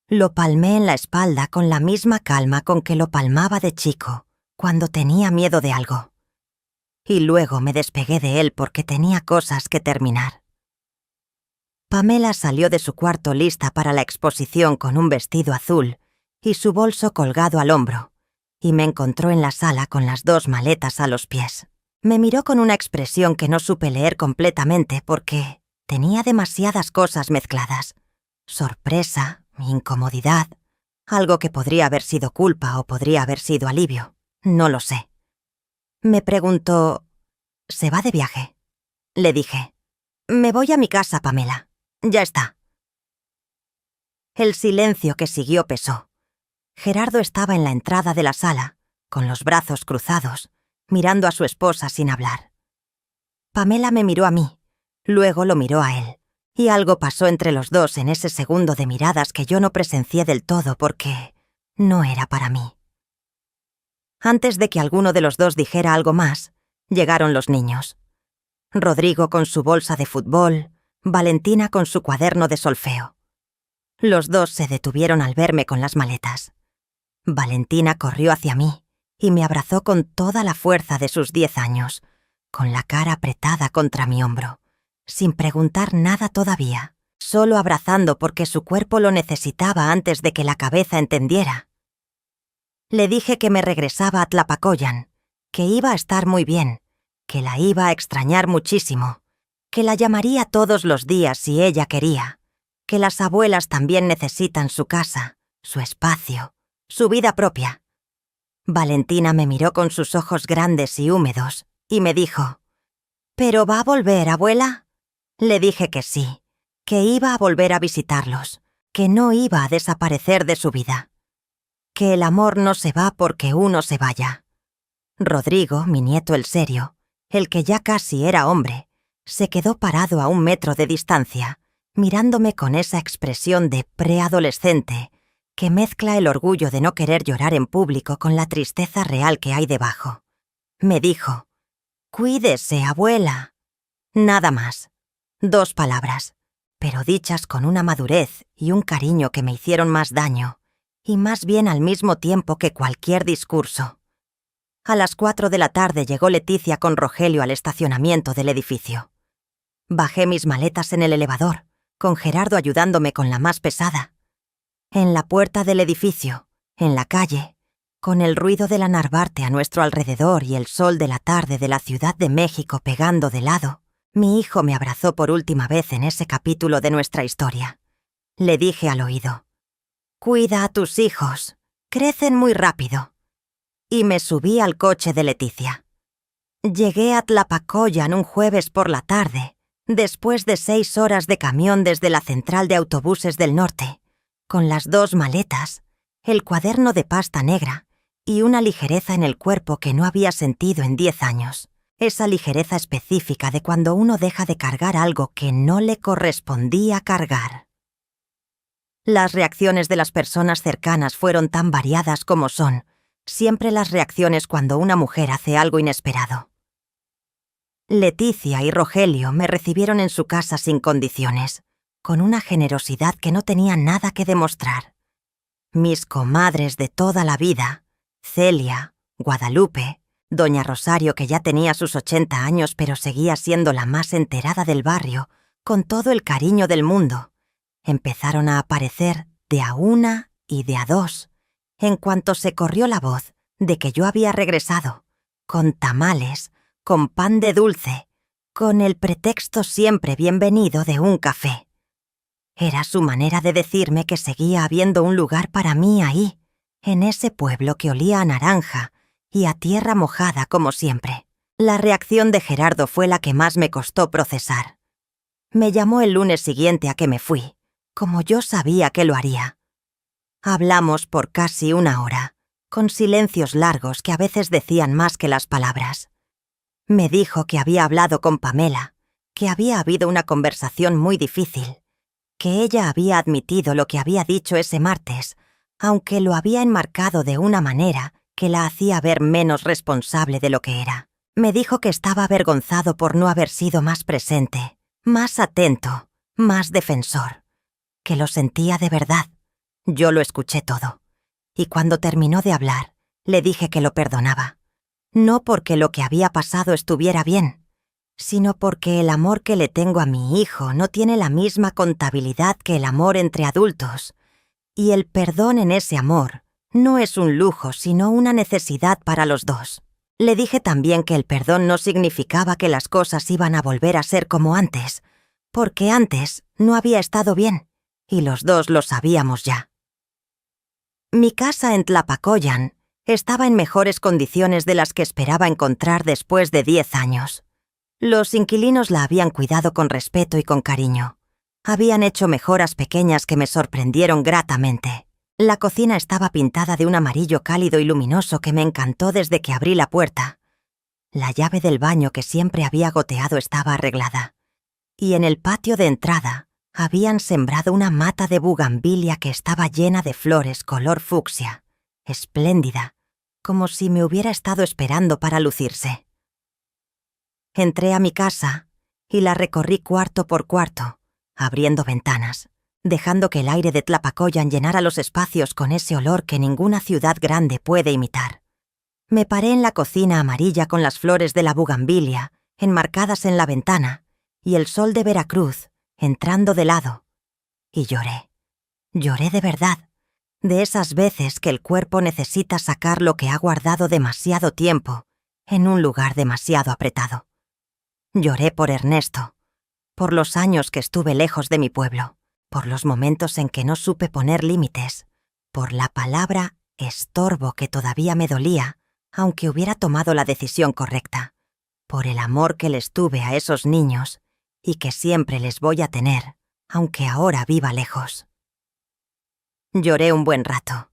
Lo palmé en la espalda con la misma calma con que lo palmaba de chico, cuando tenía miedo de algo. Y luego me despegué de él porque tenía cosas que terminar. Pamela salió de su cuarto lista para la exposición con un vestido azul y su bolso colgado al hombro, y me encontró en la sala con las 2 maletas a los pies. Me miró con una expresión que no supe leer completamente porque tenía demasiadas cosas mezcladas. Sorpresa, incomodidad, algo que podría haber sido culpa o podría haber sido alivio. No lo sé. Me preguntó: «¿Se va de viaje?». Le dije: «Me voy a mi casa, Pamela. Ya está». El silencio que siguió pesó. Gerardo estaba en la entrada de la sala, con los brazos cruzados, mirando a su esposa sin hablar. Pamela me miró a mí, luego lo miró a él, y algo pasó entre los dos en ese segundo de miradas que yo no presencié del todo porque no era para mí. Antes de que alguno de los dos dijera algo más, llegaron los niños. Rodrigo con su bolsa de fútbol, Valentina con su cuaderno de solfeo. Los dos se detuvieron al verme con las maletas. Valentina corrió hacia mí y me abrazó con toda la fuerza de sus 10 años, con la cara apretada contra mi hombro, sin preguntar nada todavía, solo abrazando porque su cuerpo lo necesitaba antes de que la cabeza entendiera. Le dije que me regresaba a Tlapacoyan, que iba a estar muy bien, que la iba a extrañar muchísimo, que la llamaría todos los días si ella quería, que las abuelas también necesitan su casa, su espacio, su vida propia. Valentina me miró con sus ojos grandes y húmedos y me dijo: «¿Pero va a volver, abuela?». Le dije que sí, que iba a volver a visitarlos, que no iba a desaparecer de su vida, que el amor no se va porque uno se vaya. Rodrigo, mi nieto el serio, el que ya casi era hombre, se quedó parado a 1 metro de distancia, mirándome con esa expresión de preadolescente que mezcla el orgullo de no querer llorar en público con la tristeza real que hay debajo. Me dijo: «Cuídese, abuela». Nada más. 2 palabras, pero dichas con una madurez y un cariño que me hicieron más daño, y más bien al mismo tiempo que cualquier discurso. A las 4 de la tarde llegó Leticia con Rogelio al estacionamiento del edificio. Bajé mis maletas en el elevador, con Gerardo ayudándome con la más pesada. En la puerta del edificio, en la calle, con el ruido de la Narvarte a nuestro alrededor y el sol de la tarde de la Ciudad de México pegando de lado, mi hijo me abrazó por última vez en ese capítulo de nuestra historia. Le dije al oído: «Cuida a tus hijos, crecen muy rápido». Y me subí al coche de Leticia. Llegué a Tlapacoyan un jueves por la tarde, después de 6 horas de camión desde la central de autobuses del norte, con las 2 maletas, el cuaderno de pasta negra y una ligereza en el cuerpo que no había sentido en 10 años. Esa ligereza específica de cuando uno deja de cargar algo que no le correspondía cargar. Las reacciones de las personas cercanas fueron tan variadas como son siempre las reacciones cuando una mujer hace algo inesperado. Leticia y Rogelio me recibieron en su casa sin condiciones, con una generosidad que no tenía nada que demostrar. Mis comadres de toda la vida, Celia, Guadalupe, doña Rosario, que ya tenía sus 80 años pero seguía siendo la más enterada del barrio, con todo el cariño del mundo, empezaron a aparecer de a una y de a 2, en cuanto se corrió la voz de que yo había regresado, con tamales, con pan de dulce, con el pretexto siempre bienvenido de un café. Era su manera de decirme que seguía habiendo un lugar para mí ahí, en ese pueblo que olía a naranja y a tierra mojada como siempre. La reacción de Gerardo fue la que más me costó procesar. Me llamó el lunes siguiente a que me fui, como yo sabía que lo haría. Hablamos por casi 1 hora, con silencios largos que a veces decían más que las palabras. Me dijo que había hablado con Pamela, que había habido una conversación muy difícil, que ella había admitido lo que había dicho ese martes, aunque lo había enmarcado de una manera que la hacía ver menos responsable de lo que era. Me dijo que estaba avergonzado por no haber sido más presente, más atento, más defensor, que lo sentía de verdad. Yo lo escuché todo, y cuando terminó de hablar, le dije que lo perdonaba. No porque lo que había pasado estuviera bien, sino porque el amor que le tengo a mi hijo no tiene la misma contabilidad que el amor entre adultos, y el perdón en ese amor no es un lujo, sino una necesidad para los 2. Le dije también que el perdón no significaba que las cosas iban a volver a ser como antes, porque antes no había estado bien, y los 2 lo sabíamos ya. Mi casa en Tlapacoyan estaba en mejores condiciones de las que esperaba encontrar después de 10 años. Los inquilinos la habían cuidado con respeto y con cariño. Habían hecho mejoras pequeñas que me sorprendieron gratamente. La cocina estaba pintada de un amarillo cálido y luminoso que me encantó desde que abrí la puerta. La llave del baño que siempre había goteado estaba arreglada. Y en el patio de entrada habían sembrado una mata de bugambilia que estaba llena de flores color fucsia, espléndida, como si me hubiera estado esperando para lucirse. Entré a mi casa y la recorrí cuarto por cuarto, abriendo ventanas, dejando que el aire de Tlapacoyan llenara los espacios con ese olor que ninguna ciudad grande puede imitar. Me paré en la cocina amarilla con las flores de la bugambilia enmarcadas en la ventana y el sol de Veracruz entrando de lado, y lloré. Lloré de verdad, de esas veces que el cuerpo necesita sacar lo que ha guardado demasiado tiempo en un lugar demasiado apretado. Lloré por Ernesto, por los años que estuve lejos de mi pueblo, por los momentos en que no supe poner límites, por la palabra estorbo que todavía me dolía, aunque hubiera tomado la decisión correcta, por el amor que les tuve a esos niños y que siempre les voy a tener, aunque ahora viva lejos. Lloré un buen rato,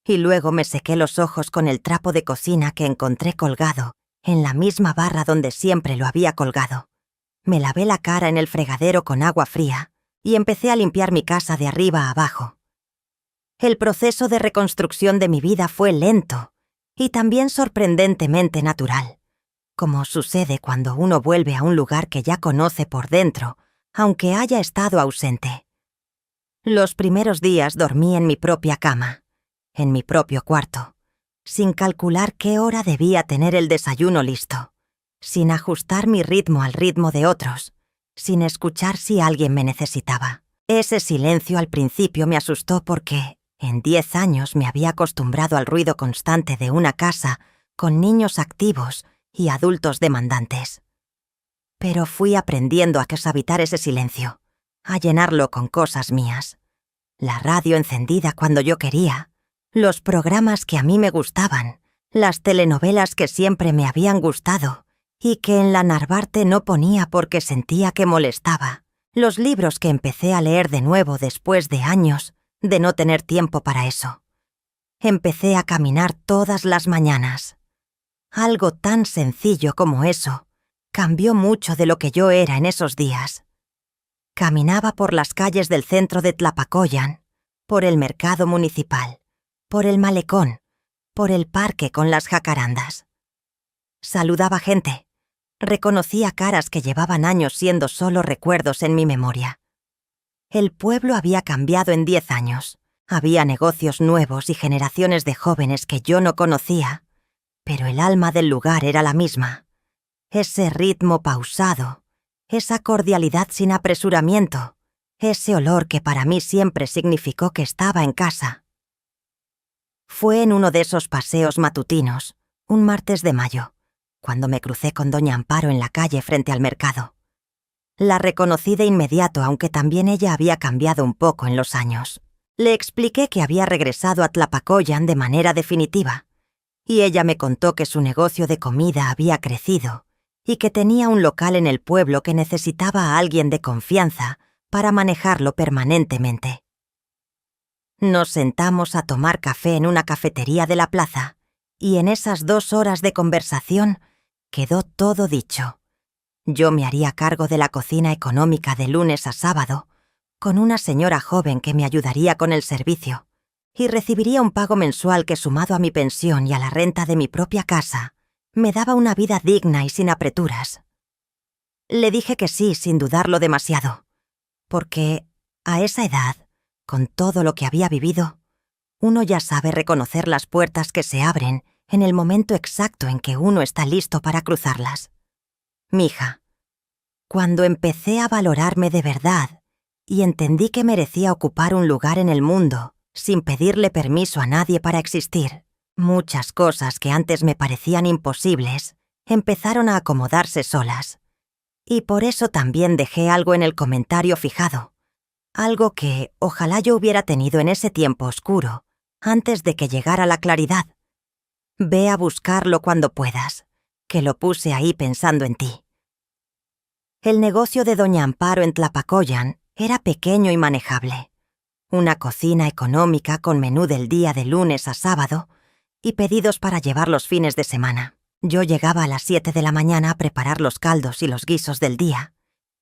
y luego me sequé los ojos con el trapo de cocina que encontré colgado en la misma barra donde siempre lo había colgado. Me lavé la cara en el fregadero con agua fría y empecé a limpiar mi casa de arriba a abajo. El proceso de reconstrucción de mi vida fue lento y también sorprendentemente natural, como sucede cuando uno vuelve a un lugar que ya conoce por dentro, aunque haya estado ausente. Los primeros días dormí en mi propia cama, en mi propio cuarto, sin calcular qué hora debía tener el desayuno listo, sin ajustar mi ritmo al ritmo de otros, sin escuchar si alguien me necesitaba. Ese silencio al principio me asustó porque en 10 años me había acostumbrado al ruido constante de una casa con niños activos y adultos demandantes. Pero fui aprendiendo a deshabitar ese silencio, a llenarlo con cosas mías. La radio encendida cuando yo quería, los programas que a mí me gustaban, las telenovelas que siempre me habían gustado y que en la Narvarte no ponía porque sentía que molestaba, los libros que empecé a leer de nuevo después de años de no tener tiempo para eso. Empecé a caminar todas las mañanas. Algo tan sencillo como eso cambió mucho de lo que yo era en esos días. Caminaba por las calles del centro de Tlapacoyan, por el mercado municipal, por el malecón, por el parque con las jacarandas. Saludaba gente. Reconocía caras que llevaban años siendo solo recuerdos en mi memoria. El pueblo había cambiado en 10 años. Había negocios nuevos y generaciones de jóvenes que yo no conocía, pero el alma del lugar era la misma. Ese ritmo pausado, esa cordialidad sin apresuramiento, ese olor que para mí siempre significó que estaba en casa. Fue en uno de esos paseos matutinos, un martes de mayo, cuando me crucé con doña Amparo en la calle frente al mercado. La reconocí de inmediato, aunque también ella había cambiado un poco en los años. Le expliqué que había regresado a Tlapacoyan de manera definitiva, y ella me contó que su negocio de comida había crecido y que tenía un local en el pueblo que necesitaba a alguien de confianza para manejarlo permanentemente. Nos sentamos a tomar café en una cafetería de la plaza, y en esas 2 horas de conversación quedó todo dicho. Yo me haría cargo de la cocina económica de lunes a sábado, con una señora joven que me ayudaría con el servicio, y recibiría un pago mensual que, sumado a mi pensión y a la renta de mi propia casa, me daba una vida digna y sin apreturas. Le dije que sí, sin dudarlo demasiado, porque a esa edad, con todo lo que había vivido, uno ya sabe reconocer las puertas que se abren en el momento exacto en que uno está listo para cruzarlas. Mija, cuando empecé a valorarme de verdad y entendí que merecía ocupar un lugar en el mundo sin pedirle permiso a nadie para existir, muchas cosas que antes me parecían imposibles empezaron a acomodarse solas. Y por eso también dejé algo en el comentario fijado, algo que ojalá yo hubiera tenido en ese tiempo oscuro, antes de que llegara la claridad. Ve a buscarlo cuando puedas, que lo puse ahí pensando en ti. El negocio de doña Amparo en Tlapacoyan era pequeño y manejable. Una cocina económica con menú del día de lunes a sábado y pedidos para llevar los fines de semana. Yo llegaba a las 7 de la mañana a preparar los caldos y los guisos del día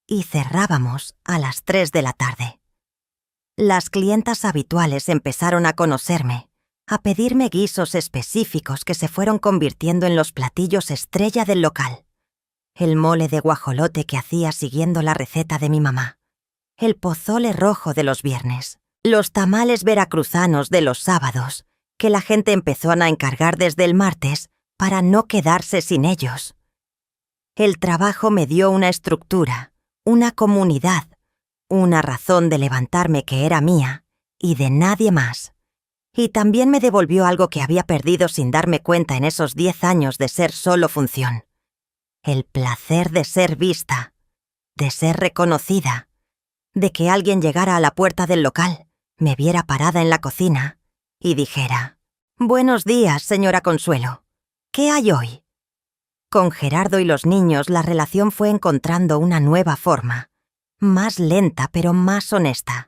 y cerrábamos a las 3 de la tarde. Las clientas habituales empezaron a conocerme, a pedirme guisos específicos que se fueron convirtiendo en los platillos estrella del local. El mole de guajolote que hacía siguiendo la receta de mi mamá, el pozole rojo de los viernes, los tamales veracruzanos de los sábados, que la gente empezó a encargar desde el martes para no quedarse sin ellos. El trabajo me dio una estructura, una comunidad, una razón de levantarme que era mía y de nadie más. Y también me devolvió algo que había perdido sin darme cuenta en esos 10 años de ser solo función. El placer de ser vista, de ser reconocida, de que alguien llegara a la puerta del local, me viera parada en la cocina y dijera: «Buenos días, señora Consuelo. ¿Qué hay hoy?». Con Gerardo y los niños la relación fue encontrando una nueva forma, más lenta pero más honesta.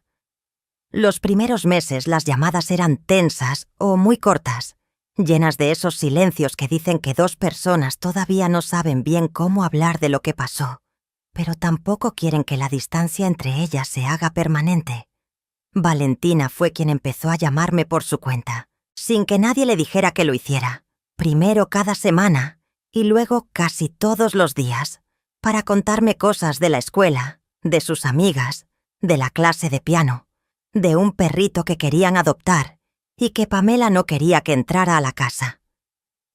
Los primeros meses las llamadas eran tensas o muy cortas, llenas de esos silencios que dicen que 2 personas todavía no saben bien cómo hablar de lo que pasó, pero tampoco quieren que la distancia entre ellas se haga permanente. Valentina fue quien empezó a llamarme por su cuenta, sin que nadie le dijera que lo hiciera. Primero cada semana y luego casi todos los días, para contarme cosas de la escuela, de sus amigas, de la clase de piano, de un perrito que querían adoptar y que Pamela no quería que entrara a la casa.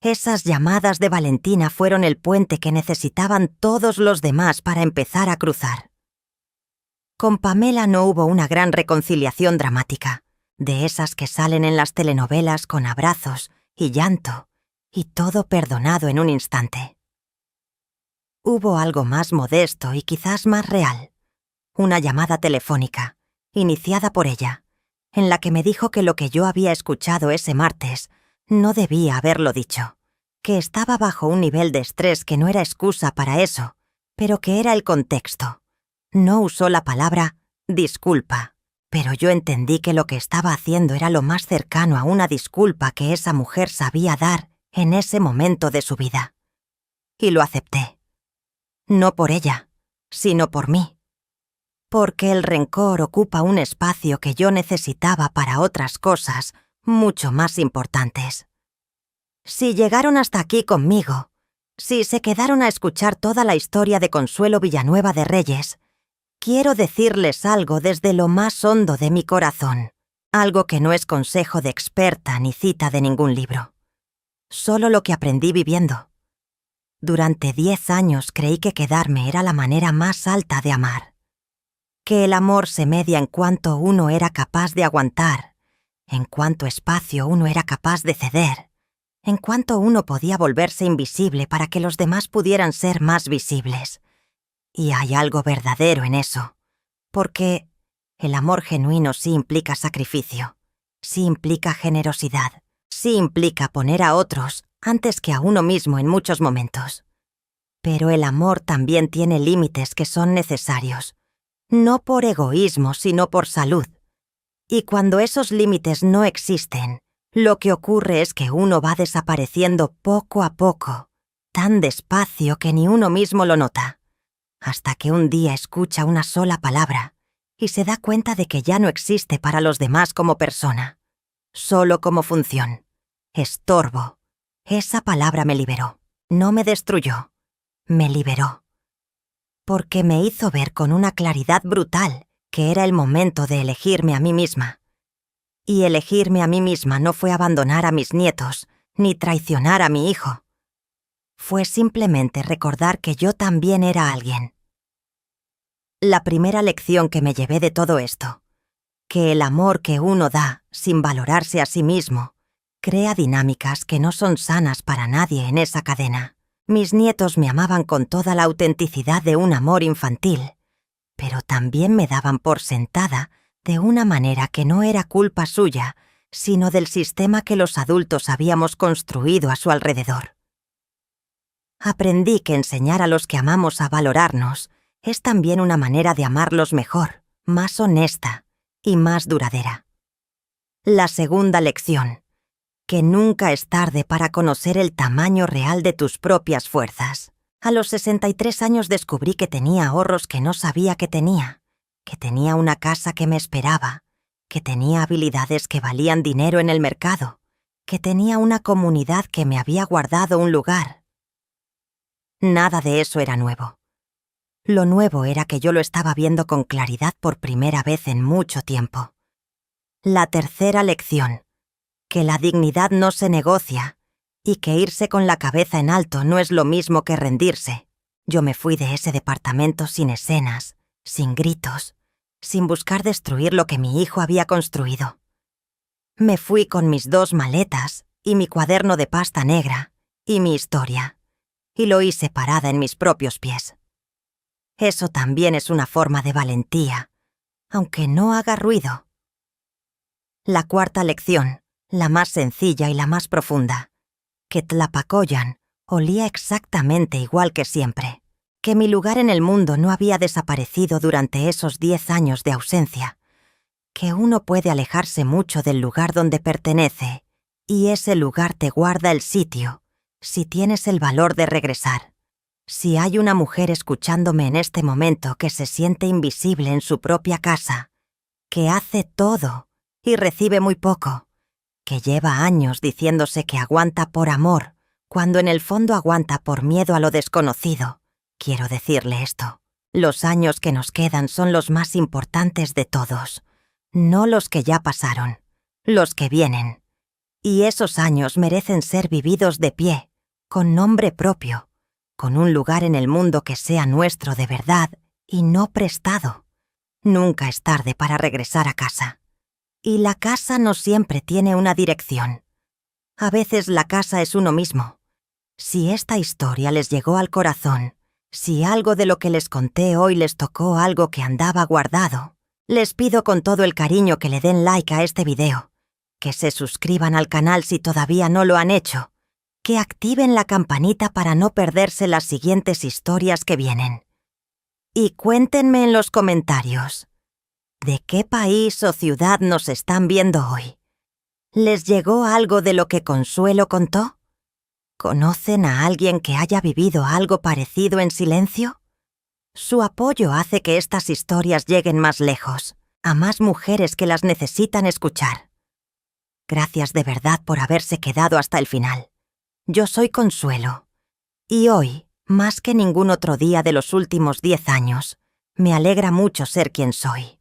Esas llamadas de Valentina fueron el puente que necesitaban todos los demás para empezar a cruzar. Con Pamela no hubo una gran reconciliación dramática, de esas que salen en las telenovelas con abrazos y llanto, y todo perdonado en un instante. Hubo algo más modesto y quizás más real. Una llamada telefónica, iniciada por ella, en la que me dijo que lo que yo había escuchado ese martes no debía haberlo dicho, que estaba bajo un nivel de estrés que no era excusa para eso, pero que era el contexto. No usó la palabra disculpa, pero yo entendí que lo que estaba haciendo era lo más cercano a una disculpa que esa mujer sabía dar en ese momento de su vida. Y lo acepté. No por ella, sino por mí. Porque el rencor ocupa un espacio que yo necesitaba para otras cosas mucho más importantes. Si llegaron hasta aquí conmigo, si se quedaron a escuchar toda la historia de Consuelo Villanueva de Reyes, quiero decirles algo desde lo más hondo de mi corazón, algo que no es consejo de experta ni cita de ningún libro. Solo lo que aprendí viviendo. Durante 10 años creí que quedarme era la manera más alta de amar. Que el amor se media en cuánto uno era capaz de aguantar, en cuánto espacio uno era capaz de ceder, en cuánto uno podía volverse invisible para que los demás pudieran ser más visibles. Y hay algo verdadero en eso, porque el amor genuino sí implica sacrificio, sí implica generosidad, sí implica poner a otros antes que a uno mismo en muchos momentos. Pero el amor también tiene límites que son necesarios, no por egoísmo, sino por salud. Y cuando esos límites no existen, lo que ocurre es que uno va desapareciendo poco a poco, tan despacio que ni uno mismo lo nota, hasta que un día escucha una sola palabra y se da cuenta de que ya no existe para los demás como persona, solo como función. Estorbo. Esa palabra me liberó. No me destruyó. Me liberó. Porque me hizo ver con una claridad brutal que era el momento de elegirme a mí misma. Y elegirme a mí misma no fue abandonar a mis nietos, ni traicionar a mi hijo. Fue simplemente recordar que yo también era alguien. La primera lección que me llevé de todo esto, que el amor que uno da sin valorarse a sí mismo, crea dinámicas que no son sanas para nadie en esa cadena. Mis nietos me amaban con toda la autenticidad de un amor infantil, pero también me daban por sentada de una manera que no era culpa suya, sino del sistema que los adultos habíamos construido a su alrededor. Aprendí que enseñar a los que amamos a valorarnos es también una manera de amarlos mejor, más honesta y más duradera. La segunda lección, que nunca es tarde para conocer el tamaño real de tus propias fuerzas. A los 63 años descubrí que tenía ahorros que no sabía que tenía una casa que me esperaba, que tenía habilidades que valían dinero en el mercado, que tenía una comunidad que me había guardado un lugar. Nada de eso era nuevo. Lo nuevo era que yo lo estaba viendo con claridad por primera vez en mucho tiempo. La tercera lección, que la dignidad no se negocia y que irse con la cabeza en alto no es lo mismo que rendirse. Yo me fui de ese departamento sin escenas, sin gritos, sin buscar destruir lo que mi hijo había construido. Me fui con mis 2 maletas y mi cuaderno de pasta negra y mi historia, y lo hice parada en mis propios pies. Eso también es una forma de valentía, aunque no haga ruido. La cuarta lección, la más sencilla y la más profunda, que Tlapacoyan olía exactamente igual que siempre, que mi lugar en el mundo no había desaparecido durante esos 10 años de ausencia, que uno puede alejarse mucho del lugar donde pertenece, y ese lugar te guarda el sitio, si tienes el valor de regresar. Si hay una mujer escuchándome en este momento que se siente invisible en su propia casa, que hace todo y recibe muy poco, que lleva años diciéndose que aguanta por amor, cuando en el fondo aguanta por miedo a lo desconocido. Quiero decirle esto: los años que nos quedan son los más importantes de todos, no los que ya pasaron, los que vienen. Y esos años merecen ser vividos de pie, con nombre propio, con un lugar en el mundo que sea nuestro de verdad y no prestado. Nunca es tarde para regresar a casa. Y la casa no siempre tiene una dirección. A veces la casa es uno mismo. Si esta historia les llegó al corazón, si algo de lo que les conté hoy les tocó algo que andaba guardado, les pido con todo el cariño que le den like a este video, que se suscriban al canal si todavía no lo han hecho, que activen la campanita para no perderse las siguientes historias que vienen. Y cuéntenme en los comentarios, ¿de qué país o ciudad nos están viendo hoy? ¿Les llegó algo de lo que Consuelo contó? ¿Conocen a alguien que haya vivido algo parecido en silencio? Su apoyo hace que estas historias lleguen más lejos, a más mujeres que las necesitan escuchar. Gracias de verdad por haberse quedado hasta el final. Yo soy Consuelo, y hoy, más que ningún otro día de los últimos 10 años, me alegra mucho ser quien soy.